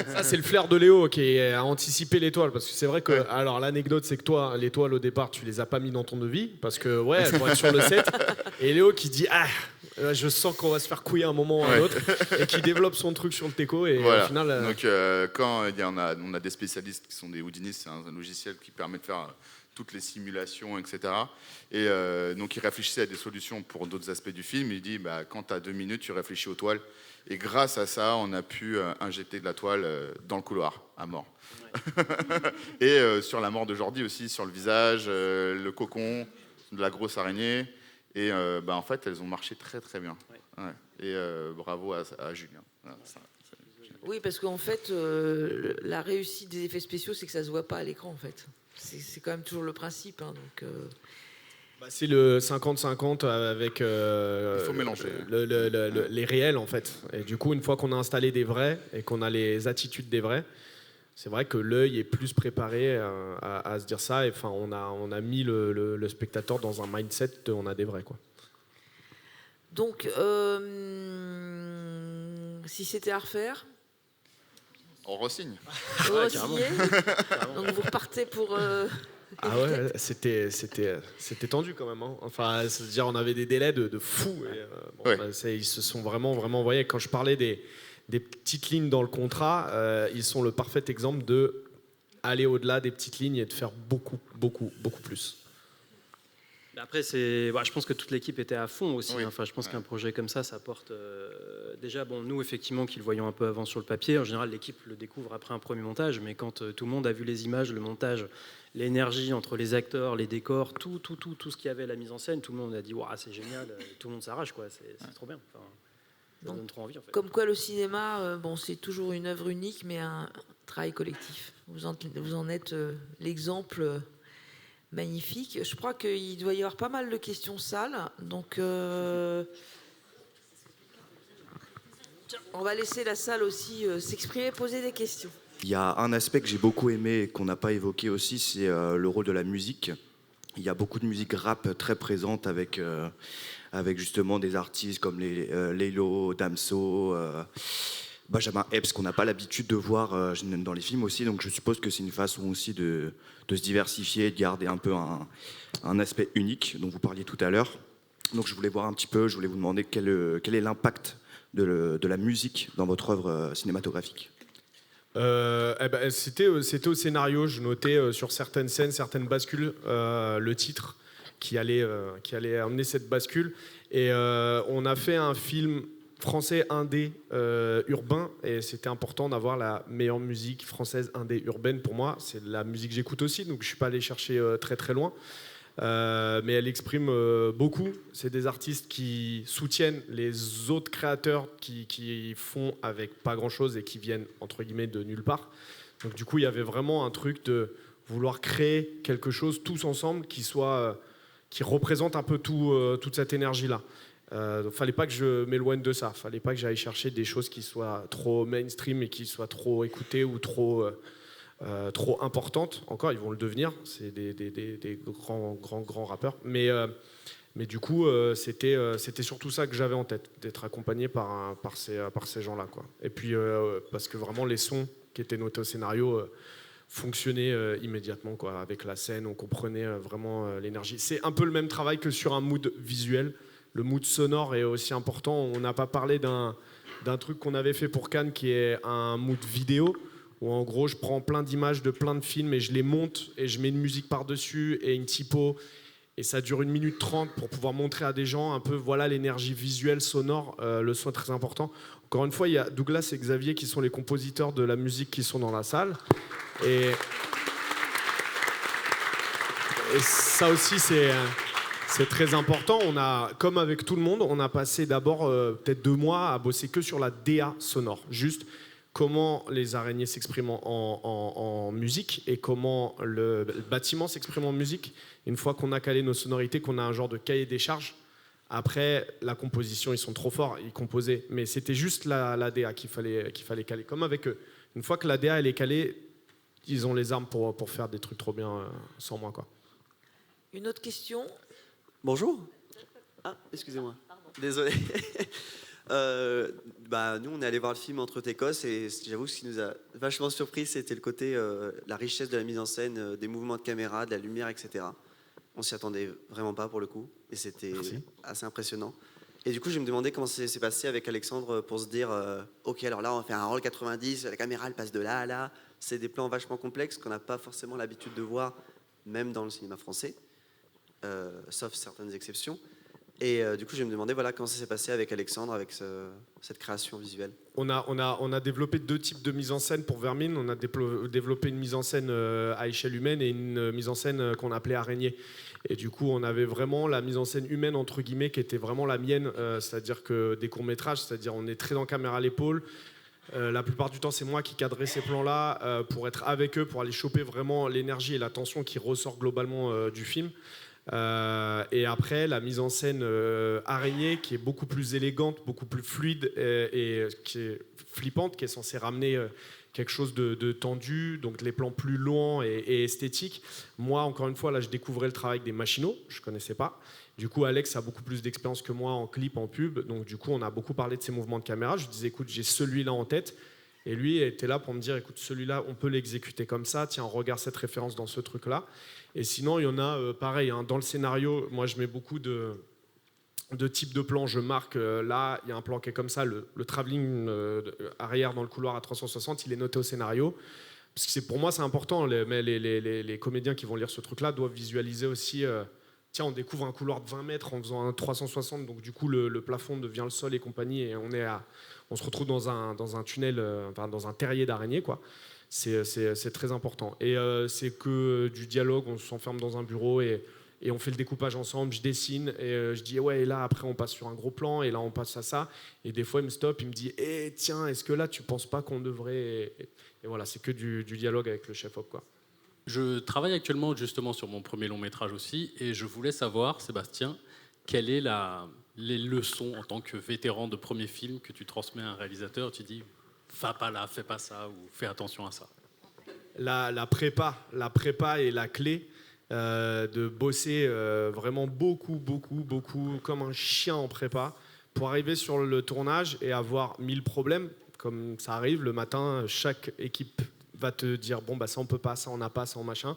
Ça, c'est le flair de Léo qui a anticipé l'étoile. Parce que c'est vrai que, alors l'anecdote, c'est que toi, l'étoile, au départ, tu les as pas mis dans ton devis. Parce que, elle pourrait être sur le set. Et Léo qui dit, je sens qu'on va se faire couiller un moment ou un autre. Et qui développe son truc sur le teco. Et au final. Donc, quand on a des spécialistes qui sont des Houdinistes, c'est un logiciel qui permet de faire toutes les simulations, etc. Et donc, il réfléchissait à des solutions pour d'autres aspects du film. Il dit, quand tu as 2 minutes, tu réfléchis aux toiles. Et grâce à ça, on a pu injecter de la toile dans le couloir, à mort. Ouais. Et sur la mort de Jordi aussi, sur le visage, le cocon, de la grosse araignée. Et en fait, elles ont marché très, très bien. Ouais. Ouais. Et bravo à Julien. Voilà, oui, parce qu'en fait, la réussite des effets spéciaux, c'est que ça ne se voit pas à l'écran, en fait. C'est quand même toujours le principe. Donc, c'est le 50-50 avec il faut mélanger. Les réels, en fait. Et du coup, une fois qu'on a installé des vrais et qu'on a les attitudes des vrais, c'est vrai que l'œil est plus préparé à se dire ça. Et on a mis le spectateur dans un mindset de on a des vrais, quoi. Donc, si c'était à refaire, on re-signe. Donc vous repartez pour... c'était tendu quand même. Hein. C'est-à-dire on avait des délais de fou. Et, ils se sont vraiment envoyés. Quand je parlais des petites lignes dans le contrat, ils sont le parfait exemple de aller au-delà des petites lignes et de faire beaucoup, beaucoup, beaucoup plus. Après, je pense que toute l'équipe était à fond aussi. Oui. Je pense qu'un projet comme ça apporte... déjà, nous, effectivement, qui le voyons un peu avant sur le papier, en général, l'équipe le découvre après un premier montage, mais quand tout le monde a vu les images, le montage, l'énergie entre les acteurs, les décors, tout ce qu'il y avait à la mise en scène, tout le monde a dit « c'est génial », tout le monde s'arrache, quoi. C'est trop bien. Ça donne trop envie, en fait. Comme quoi, le cinéma, c'est toujours une œuvre unique, mais un travail collectif. Vous en êtes l'exemple... magnifique. Je crois qu'il doit y avoir pas mal de questions sales. Donc, On va laisser la salle aussi s'exprimer, poser des questions. Il y a un aspect que j'ai beaucoup aimé et qu'on n'a pas évoqué aussi, c'est le rôle de la musique. Il y a beaucoup de musique rap très présente avec justement des artistes comme Laylo, Damso, Benjamin Epps, qu'on n'a pas l'habitude de voir dans les films aussi. Donc je suppose que c'est une façon aussi de se diversifier, de garder un peu un aspect unique dont vous parliez tout à l'heure. Donc je voulais voir un petit peu, je voulais vous demander quel est l'impact de la musique dans votre œuvre cinématographique. C'était au scénario. Je notais sur certaines scènes, certaines bascules, le titre qui allait amener cette bascule. Et on a fait un film français indé urbain, et c'était important d'avoir la meilleure musique française indé urbaine pour moi. C'est la musique que j'écoute aussi, donc je suis pas allé chercher très très loin. Mais elle exprime beaucoup. C'est des artistes qui soutiennent les autres créateurs qui font avec pas grand-chose et qui viennent, entre guillemets, de nulle part. Donc du coup, il y avait vraiment un truc de vouloir créer quelque chose tous ensemble qui représente un peu toute cette énergie-là. Fallait pas que je m'éloigne de ça. Fallait pas que j'aille chercher des choses qui soient trop mainstream et qui soient trop écoutées ou trop importantes. Encore, ils vont le devenir. C'est des grands rappeurs. Mais du coup, c'était surtout ça que j'avais en tête, d'être accompagné par ces gens-là, quoi. Et puis, parce que vraiment, les sons qui étaient notés au scénario fonctionnaient immédiatement, quoi. Avec la scène, on comprenait vraiment l'énergie. C'est un peu le même travail que sur un mood visuel. Le mood sonore est aussi important. On n'a pas parlé d'un truc qu'on avait fait pour Cannes, qui est un mood vidéo, où en gros je prends plein d'images de plein de films et je les monte et je mets une musique par-dessus et une typo, et ça dure 1 minute 30 pour pouvoir montrer à des gens un peu voilà l'énergie visuelle, sonore. Le son est très important. Encore une fois, il y a Douglas et Xavier qui sont les compositeurs de la musique qui sont dans la salle, et ça aussi c'est très important. On a, comme avec tout le monde, on a passé d'abord peut-être 2 mois à bosser que sur la DA sonore, juste comment les araignées s'expriment en musique et comment le bâtiment s'exprime en musique. Une fois qu'on a calé nos sonorités, qu'on a un genre de cahier des charges, après la composition, ils sont trop forts, ils composaient. Mais c'était juste la DA qu'il fallait caler. Comme avec eux. Une fois que la DA elle est calée, ils ont les armes pour faire des trucs trop bien sans moi, quoi. Une autre question? Bonjour. Ah, excusez-moi. Désolé. Nous, on est allé voir le film Entre Técos, et j'avoue, ce qui nous a vachement surpris, c'était le côté, la richesse de la mise en scène, des mouvements de caméra, de la lumière, etc. On s'y attendait vraiment pas pour le coup, et c'était assez impressionnant. Et du coup, je me demandais comment ça s'est passé avec Alexandre pour se dire, ok, alors là, on va faire un roll 90, la caméra, elle passe de là à là. C'est des plans vachement complexes qu'on n'a pas forcément l'habitude de voir, même dans le cinéma français, sauf certaines exceptions. Et du coup, je me demandais comment ça s'est passé avec Alexandre, avec cette création visuelle. On a développé 2 types de mise en scène pour Vermine. On a développé une mise en scène à échelle humaine et une mise en scène qu'on appelait araignée. Et du coup, on avait vraiment la mise en scène humaine, entre guillemets, qui était vraiment la mienne. C'est-à-dire que des courts-métrages, c'est-à-dire on est très en caméra à l'épaule. La plupart du temps, c'est moi qui cadrais ces plans-là pour être avec eux, pour aller choper vraiment l'énergie et la tension qui ressort globalement du film. Et après, la mise en scène araignée, qui est beaucoup plus élégante, beaucoup plus fluide et qui est flippante, qui est censée ramener quelque chose de tendu, donc les plans plus longs et esthétiques. Moi, encore une fois, là, je découvrais le travail des machinaux, je ne connaissais pas. Du coup, Alex a beaucoup plus d'expérience que moi en clip, en pub. Donc, du coup, on a beaucoup parlé de ses mouvements de caméra. Je lui disais, écoute, j'ai celui-là en tête. Et lui était là pour me dire, écoute, celui-là, on peut l'exécuter comme ça. Tiens, regarde cette référence dans ce truc-là. Et sinon, il y en a pareil. Dans le scénario, moi, je mets beaucoup de types de plans. Je marque, là, il y a un plan qui est comme ça. Le travelling arrière dans le couloir à 360, il est noté au scénario. Parce que pour moi, c'est important. Mais les comédiens qui vont lire ce truc-là doivent visualiser aussi... tiens, on découvre un couloir de 20 mètres en faisant un 360. Donc, du coup, le plafond devient le sol et compagnie. Et on se retrouve dans un tunnel, dans un terrier d'araignée, quoi. C'est très important. Et c'est que du dialogue, on s'enferme dans un bureau et on fait le découpage ensemble, je dessine et je dis ouais, et là après on passe sur un gros plan et là on passe à ça. Et des fois il me stoppe, il me dit tiens, est-ce que là tu penses pas qu'on devrait... Et voilà, c'est que du dialogue avec le chef-op, quoi. Je travaille actuellement justement sur mon premier long métrage aussi, et je voulais savoir, Sébastien, quelle est la les leçons en tant que vétéran de premier film que tu transmets à un réalisateur? Tu dis, va pas là, fais pas ça, ou fais attention à ça. La prépa est la clé. De bosser vraiment beaucoup, comme un chien en prépa, pour arriver sur le tournage et avoir 1000 problèmes, comme ça arrive. Le matin, chaque équipe va te dire, bon, bah ça on peut pas, ça on n'a pas, ça on machin.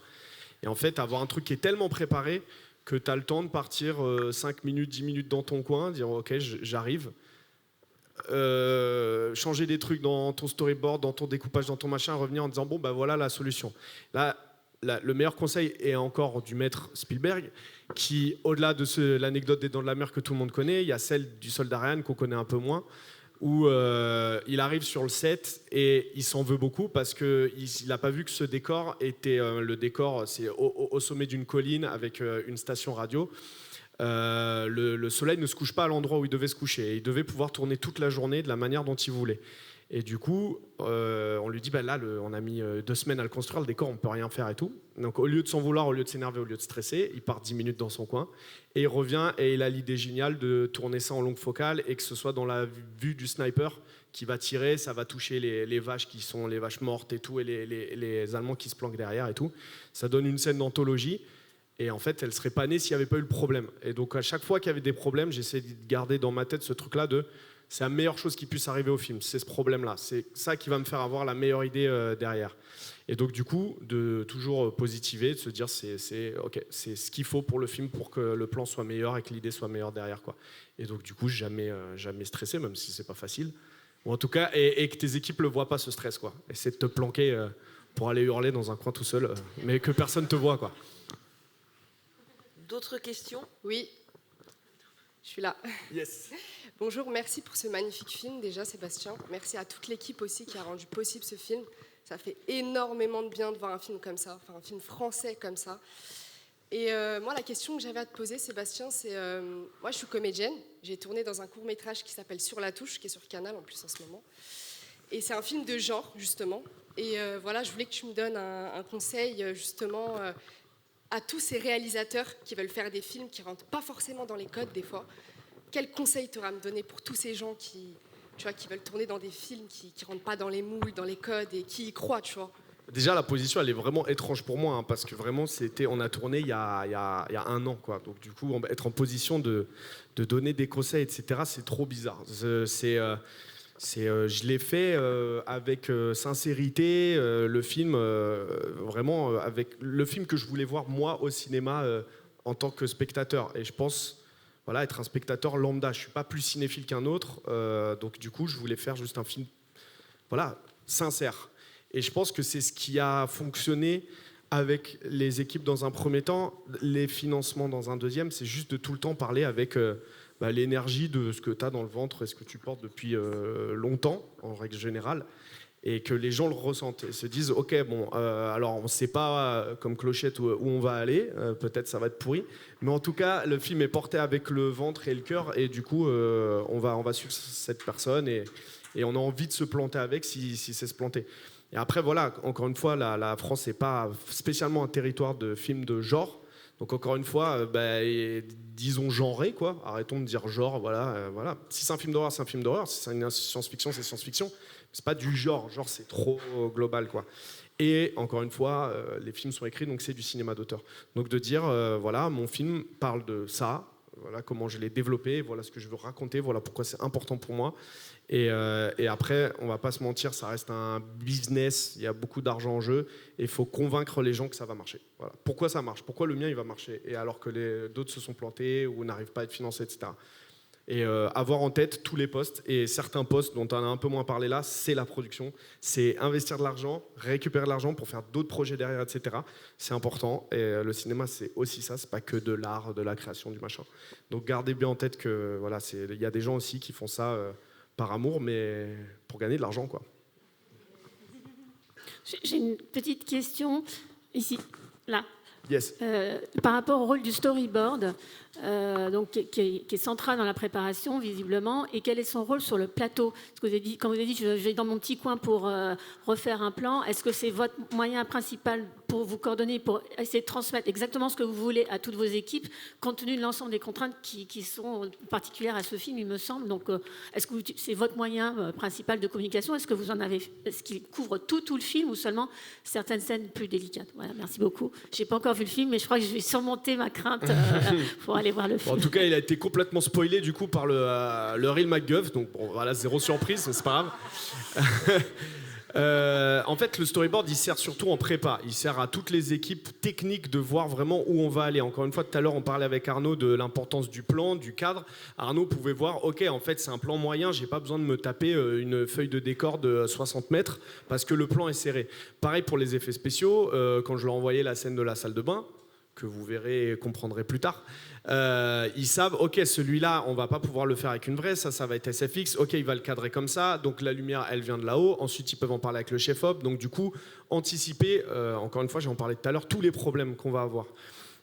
Et en fait, avoir un truc qui est tellement préparé que tu as le temps de partir 5 minutes, 10 minutes dans ton coin, dire, ok, j'arrive. Changer des trucs dans ton storyboard, dans ton découpage, dans ton machin, revenir en disant, bon, bah voilà la solution. Là, le meilleur conseil est encore du maître Spielberg, qui, au-delà de l'anecdote des Dents de la Mer que tout le monde connaît, il y a celle du Soldat Ryan qu'on connaît un peu moins, où il arrive sur le set et il s'en veut beaucoup parce qu'il n'a pas vu que ce décor était le décor, c'est au sommet d'une colline avec une station radio. Le soleil ne se couche pas à l'endroit où il devait se coucher et il devait pouvoir tourner toute la journée de la manière dont il voulait. Et du coup, on lui dit, bah là, on a mis 2 semaines à le construire, le décor, on peut rien faire et tout. Donc au lieu de s'en vouloir, au lieu de s'énerver, au lieu de stresser, il part 10 minutes dans son coin et il revient et il a l'idée géniale de tourner ça en longue focale et que ce soit dans la vue du sniper qui va tirer, ça va toucher les vaches qui sont les vaches mortes et tout, et les Allemands qui se planquent derrière et tout. Ça donne une scène d'anthologie. Et en fait, elle serait pas née s'il n'y avait pas eu le problème. Et donc à chaque fois qu'il y avait des problèmes, j'essaie de garder dans ma tête ce truc-là de... C'est la meilleure chose qui puisse arriver au film, c'est ce problème-là. C'est ça qui va me faire avoir la meilleure idée derrière. Et donc du coup, de toujours positiver, de se dire c'est ok, c'est ce qu'il faut pour le film pour que le plan soit meilleur et que l'idée soit meilleure derrière, quoi. Et donc du coup, jamais stressé, même si c'est pas facile. Ou en tout cas, et que tes équipes le voient pas ce stress, quoi. Essaie de te planquer pour aller hurler dans un coin tout seul, mais que personne te voit, quoi. D'autres questions? Oui. Je suis là. Yes. Bonjour, merci pour ce magnifique film déjà Sébastien. Merci à toute l'équipe aussi qui a rendu possible ce film. Ça fait énormément de bien de voir un film comme ça, enfin un film français comme ça. Et moi la question que j'avais à te poser Sébastien, c'est moi je suis comédienne, j'ai tourné dans un court-métrage qui s'appelle Sur la touche, qui est sur Canal en plus en ce moment. Et c'est un film de genre justement. Et voilà, je voulais que tu me donnes un conseil justement à tous ces réalisateurs qui veulent faire des films qui rentrent pas forcément dans les codes des fois. Quel conseil tu auras à me donner pour tous ces gens qui veulent tourner dans des films qui rentrent pas dans les moules, dans les codes et qui y croient, tu vois? Déjà, la position, elle est vraiment étrange pour moi, hein, parce que vraiment, on a tourné il y a 1 an, quoi. Donc du coup, être en position de donner des conseils, etc., c'est trop bizarre. Je l'ai fait avec sincérité, le film, vraiment, avec le film que je voulais voir, moi, au cinéma, en tant que spectateur. Et je pense... Voilà, être un spectateur lambda. Je ne suis pas plus cinéphile qu'un autre. Donc, du coup, je voulais faire juste un film sincère. Et je pense que c'est ce qui a fonctionné avec les équipes dans un premier temps. Les financements dans un deuxième, c'est juste de tout le temps parler avec l'énergie de ce que tu as dans le ventre et ce que tu portes depuis longtemps, en règle générale. Et que les gens le ressentent et se disent ok bon alors on ne sait pas comme Clochette où on va aller, peut-être ça va être pourri, mais en tout cas le film est porté avec le ventre et le cœur et du coup on va suivre cette personne et on a envie de se planter avec si c'est se planter. Et après voilà, encore une fois la France n'est pas spécialement un territoire de films de genre, donc encore une fois disons genré, quoi, arrêtons de dire genre, voilà. Si c'est un film d'horreur, c'est un film d'horreur, si c'est une science-fiction, c'est science-fiction. C'est pas du genre c'est trop global, quoi. Et encore une fois, les films sont écrits, donc c'est du cinéma d'auteur. Donc de dire, voilà, mon film parle de ça, voilà comment je l'ai développé, voilà ce que je veux raconter, voilà pourquoi c'est important pour moi. Et après, on va pas se mentir, ça reste un business, il y a beaucoup d'argent en jeu, et il faut convaincre les gens que ça va marcher. Voilà. Pourquoi ça marche? Pourquoi le mien il va marcher? Et alors que d'autres se sont plantés ou n'arrivent pas à être financés, etc. Et avoir en tête tous les postes, et certains postes dont on a un peu moins parlé là, c'est la production, c'est investir de l'argent, récupérer de l'argent pour faire d'autres projets derrière, etc. C'est important, et le cinéma c'est aussi ça, c'est pas que de l'art, de la création, du machin. Donc gardez bien en tête que voilà, il y a des gens aussi qui font ça par amour, mais pour gagner de l'argent, quoi. J'ai une petite question ici, là. Yes. Par rapport au rôle du storyboard, donc, qui est central dans la préparation, visiblement, et quel est son rôle sur le plateau? Parce que vous avez dit, quand vous avez dit je vais dans mon petit coin pour refaire un plan, est-ce que c'est votre moyen principal pour vous coordonner, pour essayer de transmettre exactement ce que vous voulez à toutes vos équipes, compte tenu de l'ensemble des contraintes qui sont particulières à ce film, il me semble. Donc, est-ce que c'est votre moyen principal de communication? Est-ce que vous en avez, est-ce qu'il couvre tout le film ou seulement certaines scènes plus délicates? Voilà, merci beaucoup. J'ai pas encore vu le film, mais je crois que je vais surmonter ma crainte pour aller voir le film. En tout cas, il a été complètement spoilé du coup par le Real McGuff, donc bon, voilà, zéro surprise, c'est pas grave. En fait, le storyboard, il sert surtout en prépa. Il sert à toutes les équipes techniques de voir vraiment où on va aller. Encore une fois, tout à l'heure, on parlait avec Arnaud de l'importance du plan, du cadre. Arnaud pouvait voir, ok, en fait, c'est un plan moyen, j'ai pas besoin de me taper une feuille de décor de 60 mètres parce que le plan est serré. Pareil pour les effets spéciaux, quand je leur envoyais la scène de la salle de bain, que vous verrez et comprendrez plus tard, ils savent, ok, celui-là, on va pas pouvoir le faire avec une vraie, ça va être SFX, ok, il va le cadrer comme ça, donc la lumière, elle vient de là-haut, ensuite ils peuvent en parler avec le chef-op, donc du coup, anticiper, encore une fois, j'en parlais tout à l'heure, tous les problèmes qu'on va avoir.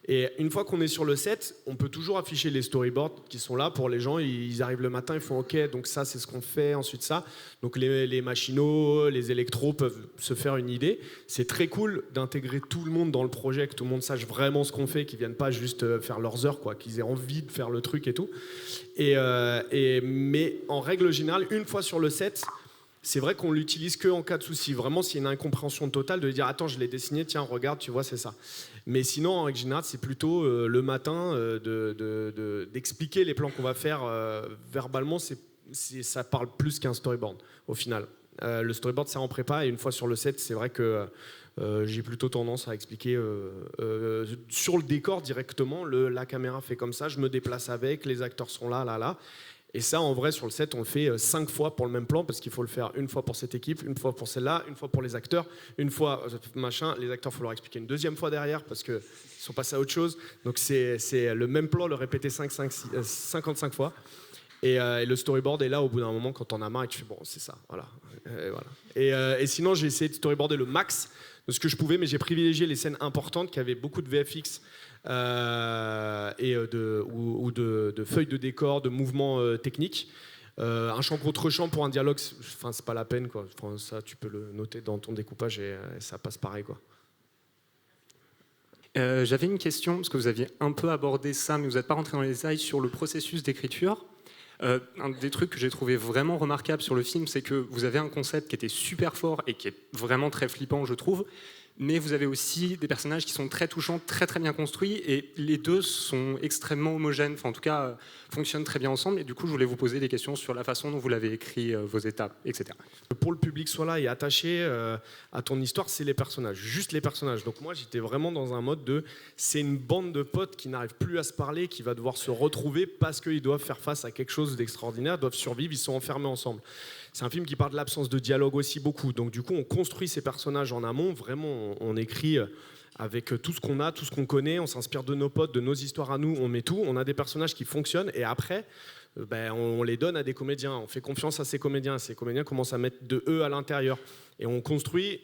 Et une fois qu'on est sur le set, on peut toujours afficher les storyboards qui sont là pour les gens. Ils arrivent le matin, ils font OK, donc ça c'est ce qu'on fait, ensuite ça. Donc les machinos, les électros peuvent se faire une idée. C'est très cool d'intégrer tout le monde dans le projet, que tout le monde sache vraiment ce qu'on fait, qu'ils viennent pas juste faire leurs heures, quoi, qu'ils aient envie de faire le truc et tout. Mais en règle générale, une fois sur le set, c'est vrai qu'on l'utilise que en cas de souci. Vraiment, s'il y a une incompréhension totale, de dire attends, je l'ai dessiné, tiens, regarde, tu vois, c'est ça. Mais sinon, en règle générale, c'est plutôt le matin d'expliquer les plans qu'on va faire verbalement. Ça parle plus qu'un storyboard, au final. Le storyboard, c'est en prépa, et une fois sur le set, c'est vrai que j'ai plutôt tendance à expliquer sur le décor directement. La caméra fait comme ça, je me déplace avec, les acteurs sont là. Et ça, en vrai, sur le set, on le fait 5 fois pour le même plan, parce qu'il faut le faire une fois pour cette équipe, une fois pour celle-là, une fois pour les acteurs, une fois machin. Les acteurs, il faut leur expliquer une deuxième fois derrière, parce qu'ils sont passés à autre chose. Donc c'est le même plan, le répéter 55 fois. Et le storyboard est là au bout d'un moment, quand on a marre, et tu fais bon, c'est ça, voilà. Et sinon, j'ai essayé de storyboarder le max de ce que je pouvais, mais j'ai privilégié les scènes importantes qui avaient beaucoup de VFX. Ou de feuilles de décor, de mouvements techniques. Un champ contre champ pour un dialogue, enfin, c'est pas la peine, quoi. Enfin, ça, tu peux le noter dans ton découpage et ça passe pareil, quoi. J'avais une question, parce que vous aviez un peu abordé ça, mais vous n'êtes pas rentré dans les détails sur le processus d'écriture. Un des trucs que j'ai trouvé vraiment remarquable sur le film, c'est que vous avez un concept qui était super fort et qui est vraiment très flippant, je trouve. Mais vous avez aussi des personnages qui sont très touchants, très très bien construits, et les deux sont extrêmement homogènes, enfin en tout cas fonctionnent très bien ensemble. Et du coup, je voulais vous poser des questions sur la façon dont vous l'avez écrit, vos étapes, etc. Pour le public soit là et attaché à ton histoire, c'est les personnages, juste les personnages. Donc moi, j'étais vraiment dans un mode de c'est une bande de potes qui n'arrivent plus à se parler, qui va devoir se retrouver parce qu'ils doivent faire face à quelque chose d'extraordinaire, doivent survivre, ils sont enfermés ensemble. C'est un film qui parle de l'absence de dialogue aussi beaucoup. Donc du coup, on construit ces personnages en amont. Vraiment, on écrit avec tout ce qu'on a, tout ce qu'on connaît. On s'inspire de nos potes, de nos histoires à nous. On met tout. On a des personnages qui fonctionnent. Et après, on les donne à des comédiens. On fait confiance à ces comédiens. Ces comédiens commencent à mettre de eux à l'intérieur. Et on continue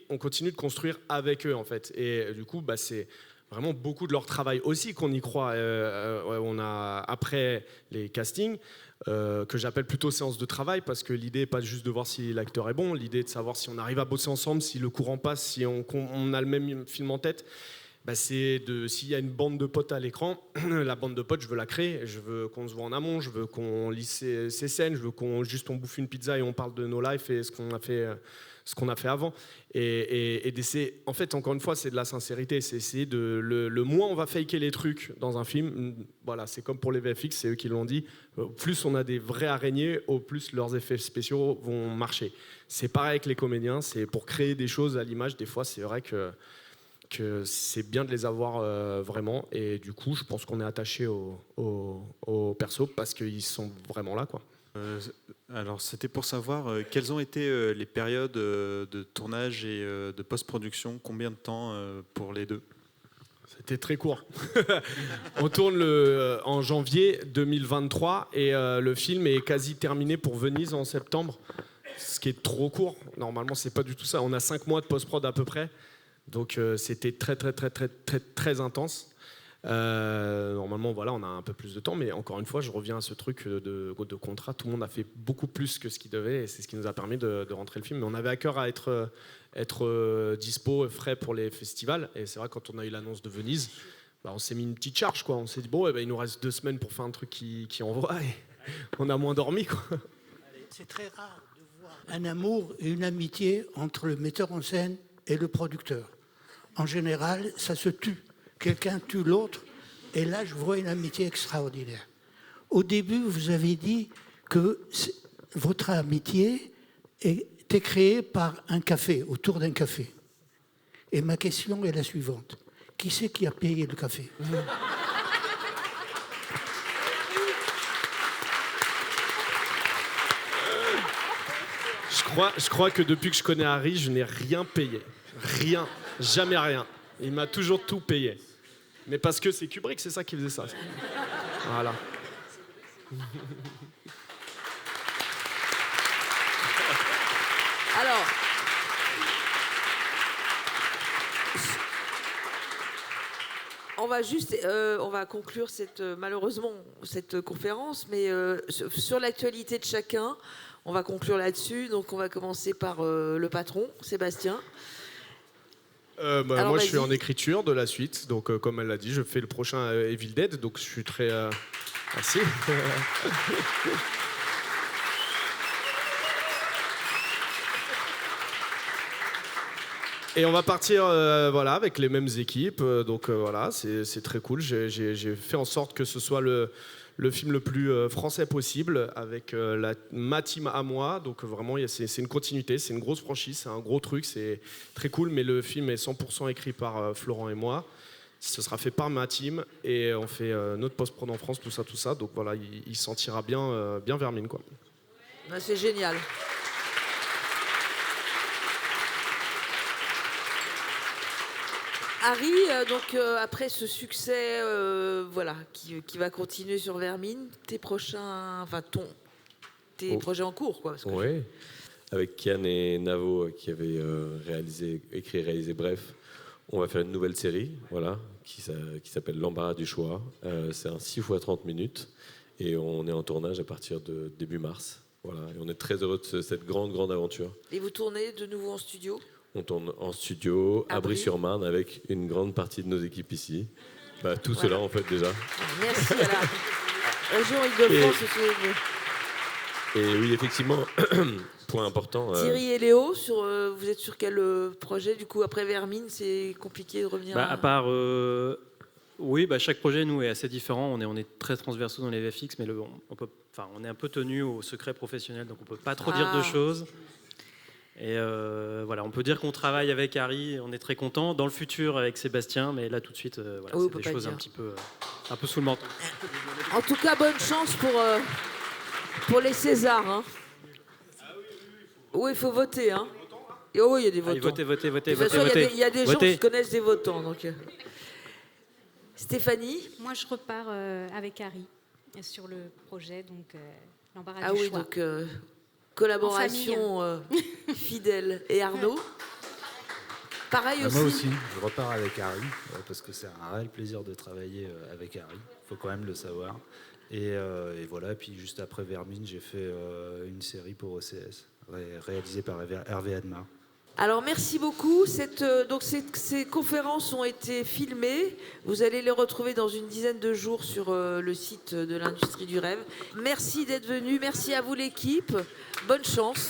de construire avec eux, en fait. Et du coup, c'est vraiment beaucoup de leur travail aussi qu'on y croit. On a, après les castings, que j'appelle plutôt séance de travail, parce que l'idée n'est pas juste de voir si l'acteur est bon, l'idée est de savoir si on arrive à bosser ensemble, si le courant passe, si on a le même film en tête. C'est s'il y a une bande de potes à l'écran, la bande de potes, je veux la créer, je veux qu'on se voit en amont, je veux qu'on lise ces scènes, je veux qu'on bouffe une pizza et on parle de nos lives et ce qu'on a fait avant. Et d'essayer, en fait, encore une fois, c'est de la sincérité, c'est essayer le moins on va faker les trucs dans un film, voilà, c'est comme pour les VFX, c'est eux qui l'ont dit, plus on a des vrais araignées, au plus leurs effets spéciaux vont marcher. C'est pareil avec les comédiens, c'est pour créer des choses à l'image, des fois c'est vrai que c'est bien de les avoir vraiment, et du coup je pense qu'on est attaché au perso parce qu'ils sont vraiment là, quoi. Alors c'était pour savoir quelles ont été les périodes de tournage et de post-production, combien de temps pour les deux? C'était très court. On tourne en janvier 2023 et le film est quasi terminé pour Venise en septembre, ce qui est trop court. Normalement c'est pas du tout ça, on a 5 mois de post-prod à peu près. Donc c'était très intense. Normalement, voilà, on a un peu plus de temps, mais encore une fois, je reviens à ce truc de contrat. Tout le monde a fait beaucoup plus que ce qu'il devait, et c'est ce qui nous a permis de rentrer le film. Mais on avait à cœur à être dispo, frais pour les festivals. Et c'est vrai, quand on a eu l'annonce de Venise, on s'est mis une petite charge, quoi. On s'est dit, bon, il nous reste 2 semaines pour faire un truc qui envoie, et on a moins dormi, quoi. C'est très rare de voir un amour et une amitié entre le metteur en scène et le producteur. En général, ça se tue. Quelqu'un tue l'autre, et là, je vois une amitié extraordinaire. Au début, vous avez dit que votre amitié était créée par un café, autour d'un café. Et ma question est la suivante. Qui c'est qui a payé le café ? Je crois que depuis que je connais Harry, je n'ai rien payé. Rien. Jamais rien. Il m'a toujours tout payé. Mais parce que c'est Kubrick, c'est ça qui faisait ça. Voilà. Alors, on va conclure malheureusement cette conférence, mais sur l'actualité de chacun, on va conclure là-dessus. Donc on va commencer par le patron, Sébastien. Moi, je suis en écriture de la suite, donc comme elle l'a dit, je fais le prochain Evil Dead, donc je suis très... Merci. Et on va partir voilà, avec les mêmes équipes, donc voilà, c'est très cool. J'ai fait en sorte que ce soit le film le plus français possible avec ma team à moi. Donc vraiment, c'est une continuité, c'est une grosse franchise, c'est un gros truc, c'est très cool. Mais le film est 100% écrit par Florent et moi. Ce sera fait par ma team et on fait notre post-prod en France, tout ça. Donc voilà, il sentira bien Vermine, quoi. C'est génial. Harry, donc après ce succès, voilà, qui va continuer sur Vermine, tes projets en cours, quoi. Oui, avec Kian et Navo qui avaient écrit et réalisé Bref, on va faire une nouvelle série, voilà, qui s'appelle L'embarras du choix. C'est un 6 x 30 minutes et on est en tournage à partir de début mars. Voilà, et on est très heureux de cette grande aventure. Et vous tournez de nouveau en studio ? On tourne en studio à Brie-sur-Marne avec une grande partie de nos équipes ici. Tout cela en fait déjà. Merci à la région Île-de-France. Et oui, effectivement, point important. Thierry et Léo, vous êtes sur quel projet du coup après Vermine? C'est compliqué de revenir à part... Oui, chaque projet, nous, est assez différent. On est très transversaux dans les VFX, mais on est un peu tenu au secret professionnel, donc on ne peut pas trop dire de choses. Et voilà, on peut dire qu'on travaille avec Harry, on est très content. Dans le futur avec Sébastien, mais là tout de suite, c'est des choses un peu sous le menton. En tout cas, bonne chance pour les Césars. Hein. Oui, il faut voter. Hein. Et oui, il y a des votants. Votez. Il y a des gens qui connaissent des votants. Donc. Stéphanie? Moi, je repars avec Harry sur le projet, donc l'embarras du choix. Donc collaboration fidèle. Et Arnaud? Pareil aussi. Moi aussi, je repars avec Harry, parce que c'est un réel plaisir de travailler avec Harry, il faut quand même le savoir. Et voilà, puis juste après Vermine, j'ai fait une série pour OCS, réalisée par Hervé Admar. Alors merci beaucoup. Ces conférences ont été filmées. Vous allez les retrouver dans une dizaine de jours sur le site de l'Industrie du Rêve. Merci d'être venus. Merci à vous l'équipe. Bonne chance.